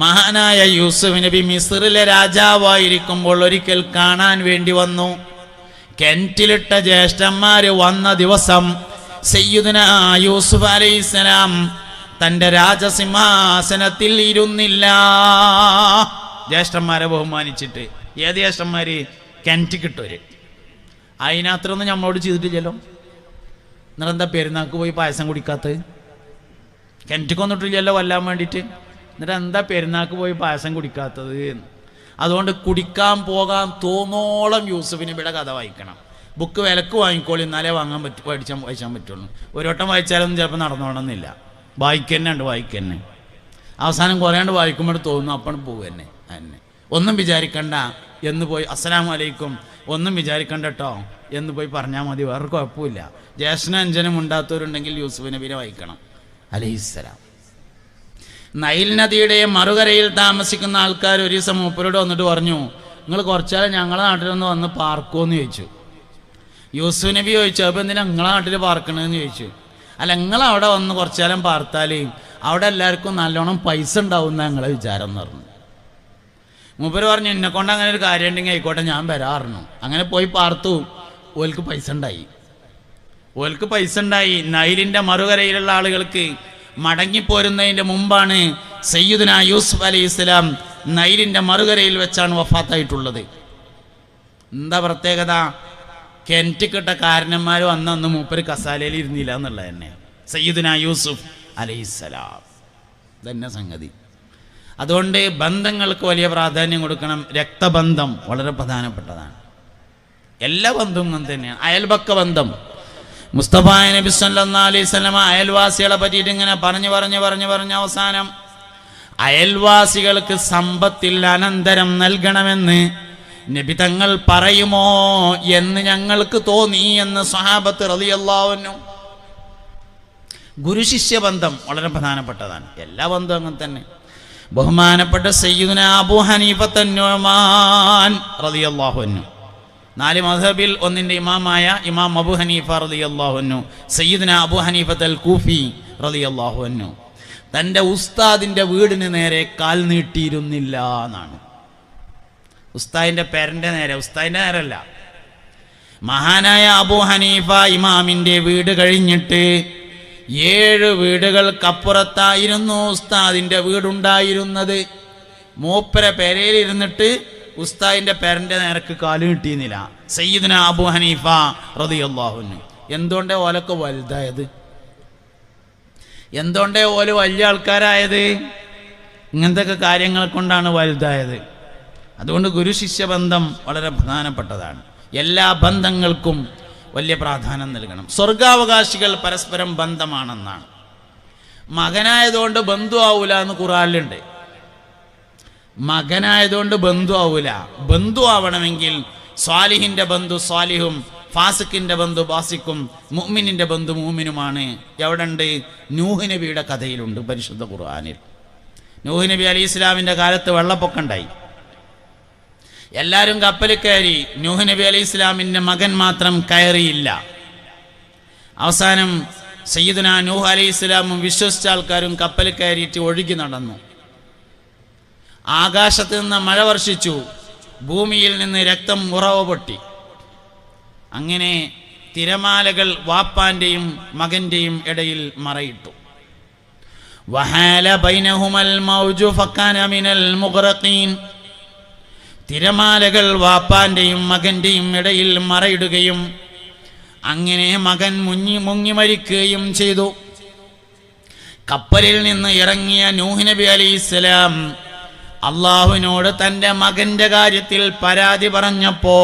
മഹാനായ യൂസുഫ് നബി മിസ്രിലെ രാജാവായിരിക്കുമ്പോൾ ഒരിക്കൽ കാണാൻ വേണ്ടി വന്നു. കിണറ്റിലിട്ട ജ്യേഷ്ഠന്മാര് വന്ന ദിവസം സയ്യിദുനാ യൂസുഫ് അലൈഹിസ്സലാം തൻ്റെ രാജസിംഹാസനത്തിൽ ഇരുന്നില്ല. ജ്യേഷ്ഠന്മാരെ ബഹുമാനിച്ചിട്ട്. ഏത് ജ്യേഷ്ഠന്മാര്? കിണറ്റിക്കിട്ടവര്. അതിനത്രയൊന്നും നമ്മളോട് ചെയ്തിട്ടില്ലല്ലോ. എന്നിട്ടെന്താ പെരുന്നാൾക്ക് പോയി പായസം കുടിക്കാത്തത്? കിണറ്റിക്കൊന്നിട്ടില്ലല്ലോ കൊല്ലാൻ വേണ്ടിയിട്ട്. എന്നിട്ട് എന്താ പെരുന്നാൾക്ക് പോയി പായസം കുടിക്കാത്തത്? അതുകൊണ്ട് കുടിക്കാൻ പോകാൻ തോന്നോളം യൂസുഫ് നബിയുടെ കഥ വായിക്കണം. ബുക്ക് വിലക്ക് വാങ്ങിക്കോളി, എന്നാലേ വായിച്ചാൻ പറ്റുള്ളൂ. ഒരു വട്ടം വായിച്ചാലൊന്നും ചിലപ്പോൾ നടന്നോണമെന്നില്ല. വായിക്കന്നെ അവസാനം കുറേണ്ട് വായിക്കുമ്പോൾ തോന്നുന്നു അപ്പം പോകും തന്നെ. ഒന്നും വിചാരിക്കണ്ട എന്ന് പോയി അസ്സലാമു അലൈക്കും ഒന്നും വിചാരിക്കണ്ട കേട്ടോ എന്ന് പോയി പറഞ്ഞാൽ മതി, വേറെ കുഴപ്പമില്ല. ജ്യേഷ്ഠനും അഞ്ജനും ഉണ്ടാത്തവരുണ്ടെങ്കിൽ യൂസുഫ് നബിനെ വായിക്കണം അലൈഹിസ്സലാം. നൈൽ നദിയുടെ മറുകരയിൽ താമസിക്കുന്ന ആൾക്കാർ ഒരു ദിവസം മൂപ്പരോട് വന്നിട്ട് പറഞ്ഞു, നിങ്ങൾ കുറച്ചാൽ ഞങ്ങളെ നാട്ടിലൊന്ന് വന്ന് പാർക്കുമെന്ന് ചോദിച്ചു. യൂസുഫ് നബി ചോദിച്ചു, അപ്പോൾ എന്തിനാ നിങ്ങളെ നാട്ടിൽ പാർക്കണമെന്ന് ചോദിച്ചു. അല്ല, നിങ്ങളവിടെ വന്ന് കുറച്ചാലും പാർത്താൽ അവിടെ എല്ലാവർക്കും നല്ലോണം പൈസ ഉണ്ടാവും എന്നാണ് ഞങ്ങളെ വിചാരം എന്ന് പറഞ്ഞു. മൂപ്പര് പറഞ്ഞു, എന്നെക്കൊണ്ട് അങ്ങനെ ഒരു കാര്യം ഉണ്ടെങ്കിൽ ആയിക്കോട്ടെ ഞാൻ വരാറുന്നു. അങ്ങനെ പോയി പാർത്തു. ഓൽക്ക് പൈസ ഉണ്ടായി. നൈലിൻ്റെ മറുകരയിലുള്ള ആളുകൾക്ക് മടങ്ങിപ്പോരുന്നതിൻ്റെ മുമ്പാണ് സയ്യിദുനാ യൂസുഫ് അലൈഹി ഇസ്ലാം നൈലിൻ്റെ മറുകരയിൽ വെച്ചാണ് വഫാത്തായിട്ടുള്ളത്. എന്താ പ്രത്യേകത? കിണറ്റിക്കിട്ട കാരണന്മാർ വന്നന്ന് മൂപ്പര് കസാലയിൽ ഇരുന്നില്ല എന്നുള്ളത് തന്നെ. സയ്യിദുനാ യൂസുഫ് അലൈഹിസ്സലാം തന്നെ സംഗതി. അതുകൊണ്ട് ബന്ധങ്ങൾക്ക് വലിയ പ്രാധാന്യം കൊടുക്കണം. രക്തബന്ധം വളരെ പ്രധാനപ്പെട്ടതാണ്. എല്ലാ ബന്ധവും അങ്ങനെ തന്നെയാണ്. അയൽപക്ക ബന്ധം. മുസ്തഫ നബി സല്ലല്ലാഹു അലൈഹി വസല്ലം അയൽവാസികളെ പറ്റിയിട്ട് ഇങ്ങനെ പറഞ്ഞ് അവസാനം അയൽവാസികൾക്ക് സമ്പത്തിൽ അനന്തരം നൽകണമെന്ന് നബി തങ്ങൾ പറയുമോ എന്ന് ഞങ്ങൾക്ക് തോന്നി എന്ന് സ്വഹാബത്ത് റളിയല്ലാഹു അൻഹു. ഗുരുശിഷ്യ ബന്ധം വളരെ പ്രധാനപ്പെട്ടതാണ്. എല്ലാ ബന്ധവും അങ്ങനെ തന്നെ. ബഹുമാനപ്പെട്ട സയ്യിദുനാ അബൂ ഹനീഫത്ത് നുഅ്മാൻ റളിയല്ലാഹു അൻഹു, 4 മദ്ഹബിൽ ഒന്നിൻ്റെ ഇമാമായ ഇമാം അബൂ ഹനീഫ റളിയല്ലാഹു അൻഹു, സയ്യിദുനാ അബൂ ഹനീഫത്ത് അൽ കൂഫി റളിയല്ലാഹു അൻഹു തൻ്റെ ഉസ്താദിൻ്റെ വീടിന് നേരെ കാൽ നീട്ടിയിരുന്നില്ല എന്നാണ്. ഉസ്താദിൻ്റെ പേരൻ്റെ നേരെ, ഉസ്താദിൻ്റെ നേരല്ല. മഹാനായ അബൂ ഹനീഫ ഇമാമിൻ്റെ വീട് കഴിഞ്ഞിട്ട് 7 വീടുകൾക്കപ്പുറത്തായിരുന്നു ഉസ്താദിൻ്റെ വീടുണ്ടായിരുന്നത്. മൂപ്പര പെരയിലിരുന്നിട്ട് ഉസ്താദിൻ്റെ പേരൻ്റെ നേരക്ക് കാല് കിട്ടിയിരുന്നില്ല സയ്യിദുനാ അബൂ ഹനീഫ റളിയല്ലാഹു അൻഹു. എന്തുകൊണ്ടേ ഓലൊക്കെ വലുതായത്? എന്തുകൊണ്ടേ ഓല് വലിയ ആൾക്കാരായത്? ഇങ്ങനത്തെ കാര്യങ്ങൾ കൊണ്ടാണ് വലുതായത്. അതുകൊണ്ട് ഗുരുശിഷ്യ ബന്ധം വളരെ പ്രധാനപ്പെട്ടതാണ്. എല്ലാ ബന്ധങ്ങൾക്കും വലിയ പ്രാധാന്യം നൽകണം. സ്വർഗാവകാശികൾ പരസ്പരം ബന്ധമാണെന്നാണ്. മകനായതുകൊണ്ട് ബന്ധു ആവൂല എന്ന് ഖുർആനിലുണ്ട്. മകനായതുകൊണ്ട് ബന്ധു ആവൂല. ബന്ധു ആവണമെങ്കിൽ സ്വാലിഹിൻ്റെ ബന്ധു സ്വാലിഹും, ഫാസിഖിൻ്റെ ബന്ധു ഫാസിഖും, മുഅ്മിനിൻ്റെ ബന്ധു മുഅ്മിനുമാണ്. എവിടെ ഉണ്ട്? നൂഹ് നബിയുടെ കഥയിലുണ്ട് പരിശുദ്ധ ഖുർആനിൽ. നൂഹ് നബി അലൈഹി ഇസ്ലാമിൻ്റെ കാലത്ത് വെള്ളപ്പൊക്കം ഉണ്ടായി. എല്ലാവരും കപ്പലിൽ കയറി. നൂഹ് നബി അലൈഹി ഇസ്ലാമിൻ്റെ മകൻ മാത്രം കയറിയില്ല. അവസാനം സയ്യിദുനാ നൂഹ് അലൈഹി ഇസ്ലാമും വിശ്വസിച്ച ആൾക്കാരും കപ്പലിൽ കയറിയിട്ട് ഒഴുകി നടന്നു. ആകാശത്ത് നിന്ന് മഴ വർഷിച്ചു, ഭൂമിയിൽ നിന്ന് രക്തം ഉറവ പൊട്ടി. അങ്ങനെ തിരമാലകൾ വാപ്പാന്റെയും മകന്റെയും ഇടയിൽ മറയിട്ടു. വഹാല ബൈനഹുമൽ മൗജു ഫകാന മിനൽ മുഗ്റഖീൻ. തിരമാലകൾ വാപ്പാന്റെയും മകന്റെയും ഇടയിൽ മറയിടുകയും അങ്ങനെ മകൻ മുങ്ങി മരിക്കുകയും ചെയ്തു. കപ്പലിൽ നിന്ന് ഇറങ്ങിയ നൂഹ് നബി അലൈഹിസ്സലാം അള്ളാഹുവിനോട് തൻ്റെ മകന്റെ കാര്യത്തിൽ പരാതി പറഞ്ഞപ്പോ,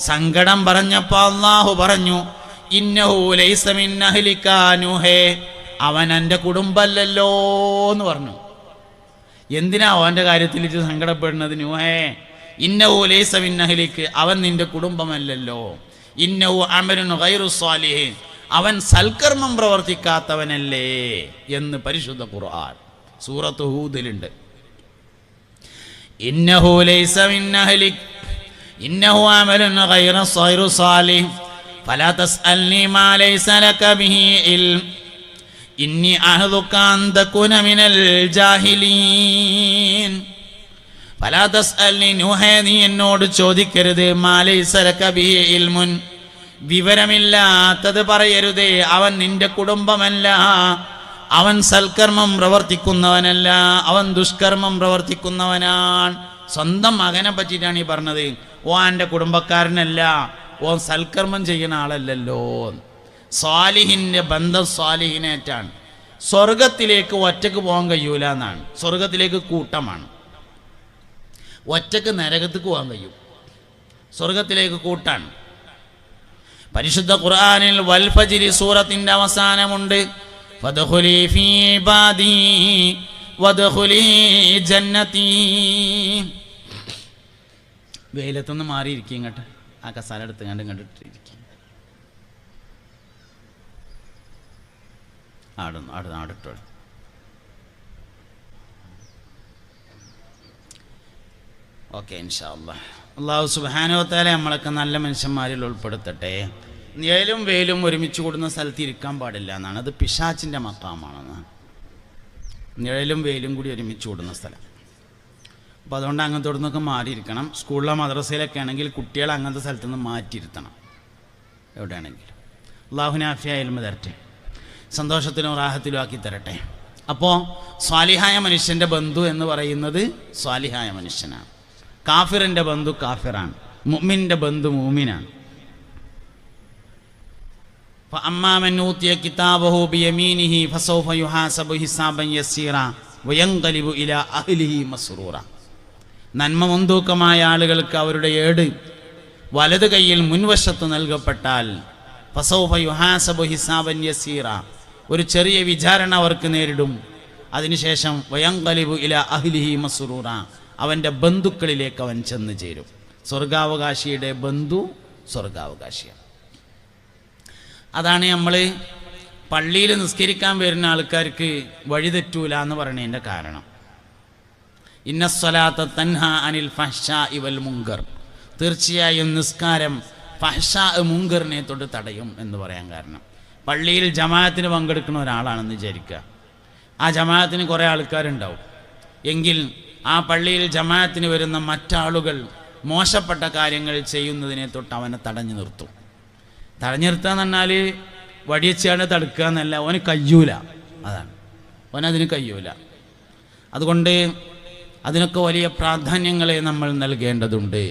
സങ്കടം പറഞ്ഞപ്പോ അള്ളാഹു പറഞ്ഞു, ഇന്നഹു ലൈസ മിൻ അഹ്ലിക നൂഹേ, അവൻ എൻ്റെ കുടുംബമല്ലല്ലോ എന്ന് പറഞ്ഞു. എന്തിനാ അവൻ്റെ കാര്യത്തിൽ ഇത് സങ്കടപ്പെടുന്നത്? നൂഹേ, ഇന്നഹു ലൈസ മിൻ അഹ്ലിക, അവൻ നിന്റെ കുടുംബമല്ലല്ലോ. ഇന്നഹു അമലുൻ ഗൈറു സ്വാലിഹ്, അവൻ സൽക്കർമ്മം പ്രവർത്തിക്കാത്തവനല്ലേ എന്ന് പരിശുദ്ധ ഖുർആൻ സൂറത്ത് ഹൂദിലുണ്ട്. ഇന്നഹു ലൈസ മിൻ അഹ്ലിക ഇന്നഹു അമലുൻ ഗൈറു സ്വാലിഹ് ഫലാ തസ്അൽനി മാ ലൈസ ലക ബിഹി ഇൽം ഇന്നി അഹ്ദുക അൻ തകുന മിനൽ ജാഹിലീൻ. ഫലാ തസ്അൽനി, നൂഹേ നീ എന്നോട് ചോദിക്കരുത്, മാ ലൈസ ലക ബിഹി ഇൽമുൻ, വിവരമില്ലാത്തത് പറയരുതേ. അവൻ നിന്റെ കുടുംബമല്ല, അവൻ സൽക്കർമ്മം പ്രവർത്തിക്കുന്നവനല്ല, അവൻ ദുഷ്കർമ്മം പ്രവർത്തിക്കുന്നവനാണ്. സ്വന്തം മകനെ പറ്റിയിട്ടാണ് ഈ പറഞ്ഞത്. ഓ എൻ്റെ കുടുംബക്കാരനല്ല, ഓ സൽക്കർമ്മം ചെയ്യുന്ന ആളല്ലല്ലോ. സ്വാലിഹിൻ്റെ ബന്ധം സ്വാലിഹിനേറ്റാണ്. സ്വർഗത്തിലേക്ക് ഒറ്റക്ക് പോകാൻ കഴിയൂല എന്നാണ്. സ്വർഗത്തിലേക്ക് കൂട്ടമാണ്. ഒറ്റക്ക് നരകത്തേക്ക് പോകാൻ കഴിയും, സ്വർഗത്തിലേക്ക് കൂട്ടാണ്. പരിശുദ്ധ ഖുർആനിൽ വൽ ഫജ്രി സൂറത്തിന്റെ അവസാനമുണ്ട്, ഫദ്ഖുലി ഫീ ഇബാദി വദ്ഖുലി ജന്നതി. വെയിലത്തൊന്ന് മാറിയിരിക്കും, ഇങ്ങോട്ട് ആ കസാല എടുത്ത് കണ്ടിട്ടിരിക്കും. ആടിട്ടോ. ഓക്കെ, ഇൻഷാ അല്ലാഹ്. അല്ലാഹു സുബ്ഹാനഹു വ തആല നമ്മളൊക്കെ നല്ല മനുഷ്യന്മാരിൽ ഉൾപ്പെടുത്തട്ടെ. നിഴലും വെയിലും ഒരുമിച്ച് കൂടുന്ന സ്ഥലത്ത് ഇരിക്കാൻ പാടില്ല എന്നാണ്. അത് പിശാചിൻ്റെ മഖാമാണെന്ന്. നിഴലും വെയിലും കൂടി ഒരുമിച്ച് കൂടുന്ന സ്ഥലം. അപ്പോൾ അതുകൊണ്ട് അങ്ങനത്തെ നിന്നൊക്കെ മാറിയിരിക്കണം. സ്കൂളിലോ മദ്രസയിലൊക്കെ ആണെങ്കിൽ കുട്ടികളെ അങ്ങനത്തെ സ്ഥലത്ത് നിന്ന് മാറ്റിയിരുത്തണം എവിടെയാണെങ്കിലും. അല്ലാഹു നാഫിയായ ഇൽമ തരട്ടെ, സന്തോഷത്തിലും റാഹത്തിലും ആക്കി തരട്ടെ. അപ്പോൾ സ്വാലിഹായ മനുഷ്യൻ്റെ ബന്ധു എന്ന് പറയുന്നത് സ്വാലിഹായ മനുഷ്യനാണ്. കാഫിറിൻ്റെ ബന്ധു കാഫിറാണ്, മുഅ്മിൻ്റെ ബന്ധു മുഅ്മിനാണ്. فأما من أوتي كتابه بيمينه فسوف يحاسب حسابا يسيرا وينقلب إلى أهله مسرورا. നന്മ മുൻതൂക്കമായ ആളുകൾക്ക് അവരുടെ ഏട് വലത് കൈയിൽ മുൻവശത്ത് നൽകപ്പെട്ടാൽ ഫസൗഫ യുഹാസബു ഹിസാബൻ യസീറ, ഒരു ചെറിയ വിചാരണ അവർക്ക് നേരിടും. അതിനുശേഷം വയൻഖലിബു ഇലാ അഹ്ലിഹി മസ്റൂറ, അവൻ്റെ ബന്ധുക്കളിലേക്ക് അവൻ ചെന്ന് ചേരും. സ്വർഗാവകാശിയുടെ ബന്ധു സ്വർഗാവകാശിയാണ്. അതാണ് നമ്മൾ പള്ളിയിൽ നിസ്കരിക്കാൻ വരുന്ന ആൾക്കാർക്ക് വഴിതെറ്റൂല എന്ന് പറയുന്നതിൻ്റെ കാരണം. ഇന്നസ്സലാത്ത തൻഹ അനിൽ ഫഹ്ശാഇ വൽ മുങ്കർ, തീർച്ചയായും നിസ്കാരം ഫഹ്ശാ മുങ്കറിനെ തൊട്ട് തടയും എന്ന് പറയാൻ കാരണം, പള്ളിയിൽ ജമാഅത്തിന് പങ്കെടുക്കുന്ന ഒരാളാണെന്ന് വിചാരിക്കുക. ആ ജമാഅത്തിന് കുറേ ആൾക്കാരുണ്ടാവും എങ്കിൽ ആ പള്ളിയിൽ ജമാഅത്തിന് വരുന്ന മറ്റാളുകൾ മോശപ്പെട്ട കാര്യങ്ങൾ ചെയ്യുന്നതിനെ തൊട്ട് അവനെ തടഞ്ഞു നിർത്തും. തടഞ്ഞു നിർത്തുക എന്ന് പറഞ്ഞാൽ വടിയച്ചാണ് തടുക്കുക എന്നല്ല, ഓന് കഴിയൂല. അതാണ്, ഓനതിന് കഴിയൂല. അതുകൊണ്ട് അതിനൊക്കെ വലിയ പ്രാധാന്യങ്ങളെ നമ്മൾ നൽകേണ്ടതുണ്ട്.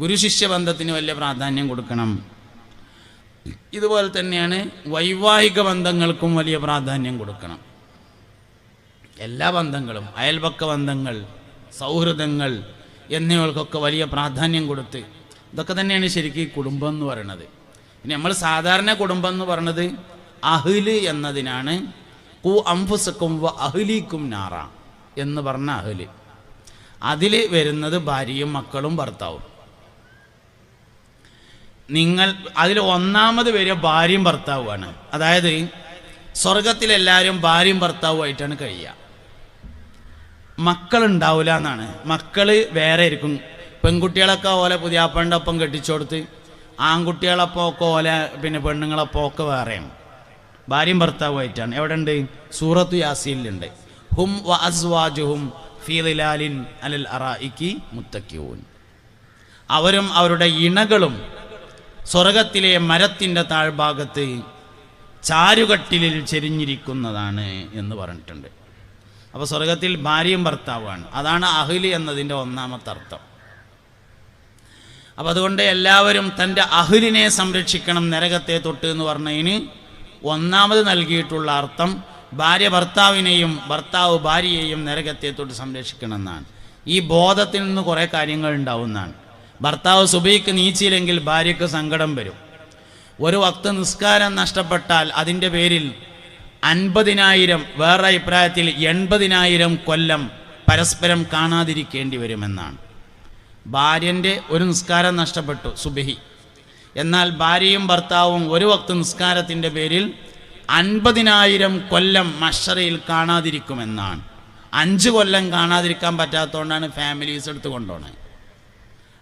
ഗുരുശിഷ്യ ബന്ധത്തിന് വലിയ പ്രാധാന്യം കൊടുക്കണം. ഇതുപോലെ തന്നെയാണ് വൈവാഹിക ബന്ധങ്ങൾക്കും വലിയ പ്രാധാന്യം കൊടുക്കണം. എല്ലാ ബന്ധങ്ങളും, അയൽപക്ക ബന്ധങ്ങൾ, സൗഹൃദങ്ങൾ എന്നിവകൾക്കൊക്കെ വലിയ പ്രാധാന്യം കൊടുത്ത്, ഇതൊക്കെ തന്നെയാണ് ശരിക്കും കുടുംബം എന്ന് പറയുന്നത്. ഇനി നമ്മൾ സാധാരണ കുടുംബം എന്ന് പറയുന്നത് അഹ്ല് എന്നതിനാണ്. കു അംഫുസക്കും വ അഹ്ലീക്കും നാറ എന്ന് പറഞ്ഞ അഹ്ല്, അതിൽ വരുന്നത് ഭാര്യയും മക്കളും ഭർത്താവും. നിങ്ങൾ അതിൽ ഒന്നാമത് വരിക ഭാര്യയും ഭർത്താവുമാണ്. അതായത് സ്വർഗത്തിലെല്ലാവരും ഭാര്യയും ഭർത്താവുമായിട്ടാണ് കഴിയുക. മക്കളുണ്ടാവില്ല എന്നാണ്. മക്കള് വേറെ ആയിരിക്കും. പെൺകുട്ടികളൊക്കെ ഓലെ പുതിയാപ്പൻ്റെ ഒപ്പം കെട്ടിച്ചോടുത്ത്, ആൺകുട്ടികളൊപ്പം ഒക്കെ ഓലെ പെണ്ണുങ്ങളൊപ്പം ഒക്കെ വേറെയാണ്. ഭാര്യയും ഭർത്താവുമായിട്ടാണ്. എവിടെ ഉണ്ട്? സൂറത്തു യാസീനിലുണ്ട്. ഹും വ അസ്വാജുഹും ഫീ ദിലാലിൻ അലൽ അറായിക്കി മുത്തക്കിഊൻ. അവരും അവരുടെ ഇണകളും സ്വർഗത്തിലെ മരത്തിൻ്റെ താഴ്ഭാഗത്ത് ചാരുകട്ടിലിൽ ചെരിഞ്ഞിരിക്കുന്നതാണ് എന്ന് പറഞ്ഞിട്ടുണ്ട്. അപ്പോൾ സ്വർഗത്തിൽ ഭാര്യയും ഭർത്താവുമാണ്. അതാണ് അഹ്ലി എന്നതിൻ്റെ ഒന്നാമത്തെ അർത്ഥം. അപ്പം അതുകൊണ്ട് എല്ലാവരും തൻ്റെ അഹ്ലിനെ സംരക്ഷിക്കണം നരകത്തെ തൊട്ട് എന്ന് പറഞ്ഞതിന് ഒന്നാമത് നൽകിയിട്ടുള്ള അർത്ഥം ഭാര്യ ഭർത്താവിനെയും ഭർത്താവ് ഭാര്യയെയും നരകത്തെ തൊട്ട് സംരക്ഷിക്കണം എന്നാണ്. ഈ ബോധത്തിൽ നിന്ന് കുറേ കാര്യങ്ങൾ ഉണ്ടാവുന്നതാണ്. ഭർത്താവ് സുബഹിക്ക് നീച്ചില്ലെങ്കിൽ ഭാര്യയ്ക്ക് സങ്കടം വരും. ഒരു വക്ത് നിസ്കാരം നഷ്ടപ്പെട്ടാൽ അതിൻ്റെ പേരിൽ 50,000, വേറെ അഭിപ്രായത്തിൽ 80,000 കൊല്ലം പരസ്പരം കാണാതിരിക്കേണ്ടി വരുമെന്നാണ്. ഭാര്യൻ്റെ ഒരു നിസ്കാരം നഷ്ടപ്പെട്ടു സുബഹി, എന്നാൽ ഭാര്യയും ഭർത്താവും ഒരു വക്ത് നിസ്കാരത്തിൻ്റെ പേരിൽ 50,000 കൊല്ലം മഹ്ശറയിൽ കാണാതിരിക്കുമെന്നാണ്. 5 കൊല്ലം കാണാതിരിക്കാൻ പറ്റാത്തതുകൊണ്ടാണ് ഫാമിലീസ് എടുത്ത് കൊണ്ടുപോകുന്നത്.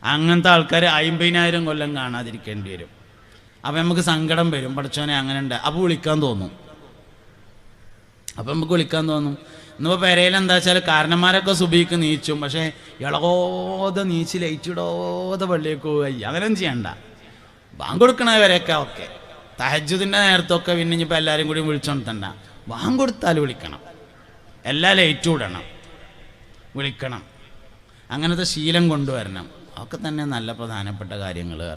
അങ്ങനത്തെ ആൾക്കാർ 50,000 കൊല്ലം കാണാതിരിക്കേണ്ടി വരും. അപ്പം നമുക്ക് സങ്കടം വരും, പഠിച്ചോനെ അങ്ങനെ ഉണ്ട്. അപ്പോൾ വിളിക്കാൻ തോന്നും. ഇന്നിപ്പോൾ പെരയിൽ എന്താ വെച്ചാൽ കാരണന്മാരൊക്കെ സുബഹിക്ക് നീച്ചും, പക്ഷേ ഇളകോതെ നീച്ച് ലൈറ്റിടോതെ പള്ളിയൊക്കെ പോയി അങ്ങനെയൊന്നും ചെയ്യണ്ട. Bank കൊടുക്കണവരെയൊക്കെ okay. തഹജ്ജുദിൻ്റെ നേരത്തൊക്കെ പിന്നെ ഇനിയിപ്പോൾ എല്ലാവരും കൂടി വിളിച്ചോണ്ടണ്ട. ബാങ്ക് കൊടുത്താൽ വിളിക്കണം, എല്ലാ ലൈറ്റും ഇടണം, വിളിക്കണം. അങ്ങനത്തെ ശീലം കൊണ്ടുവരണം. ഒക്കെ തന്നെ നല്ല പ്രധാനപ്പെട്ട കാര്യങ്ങൾ.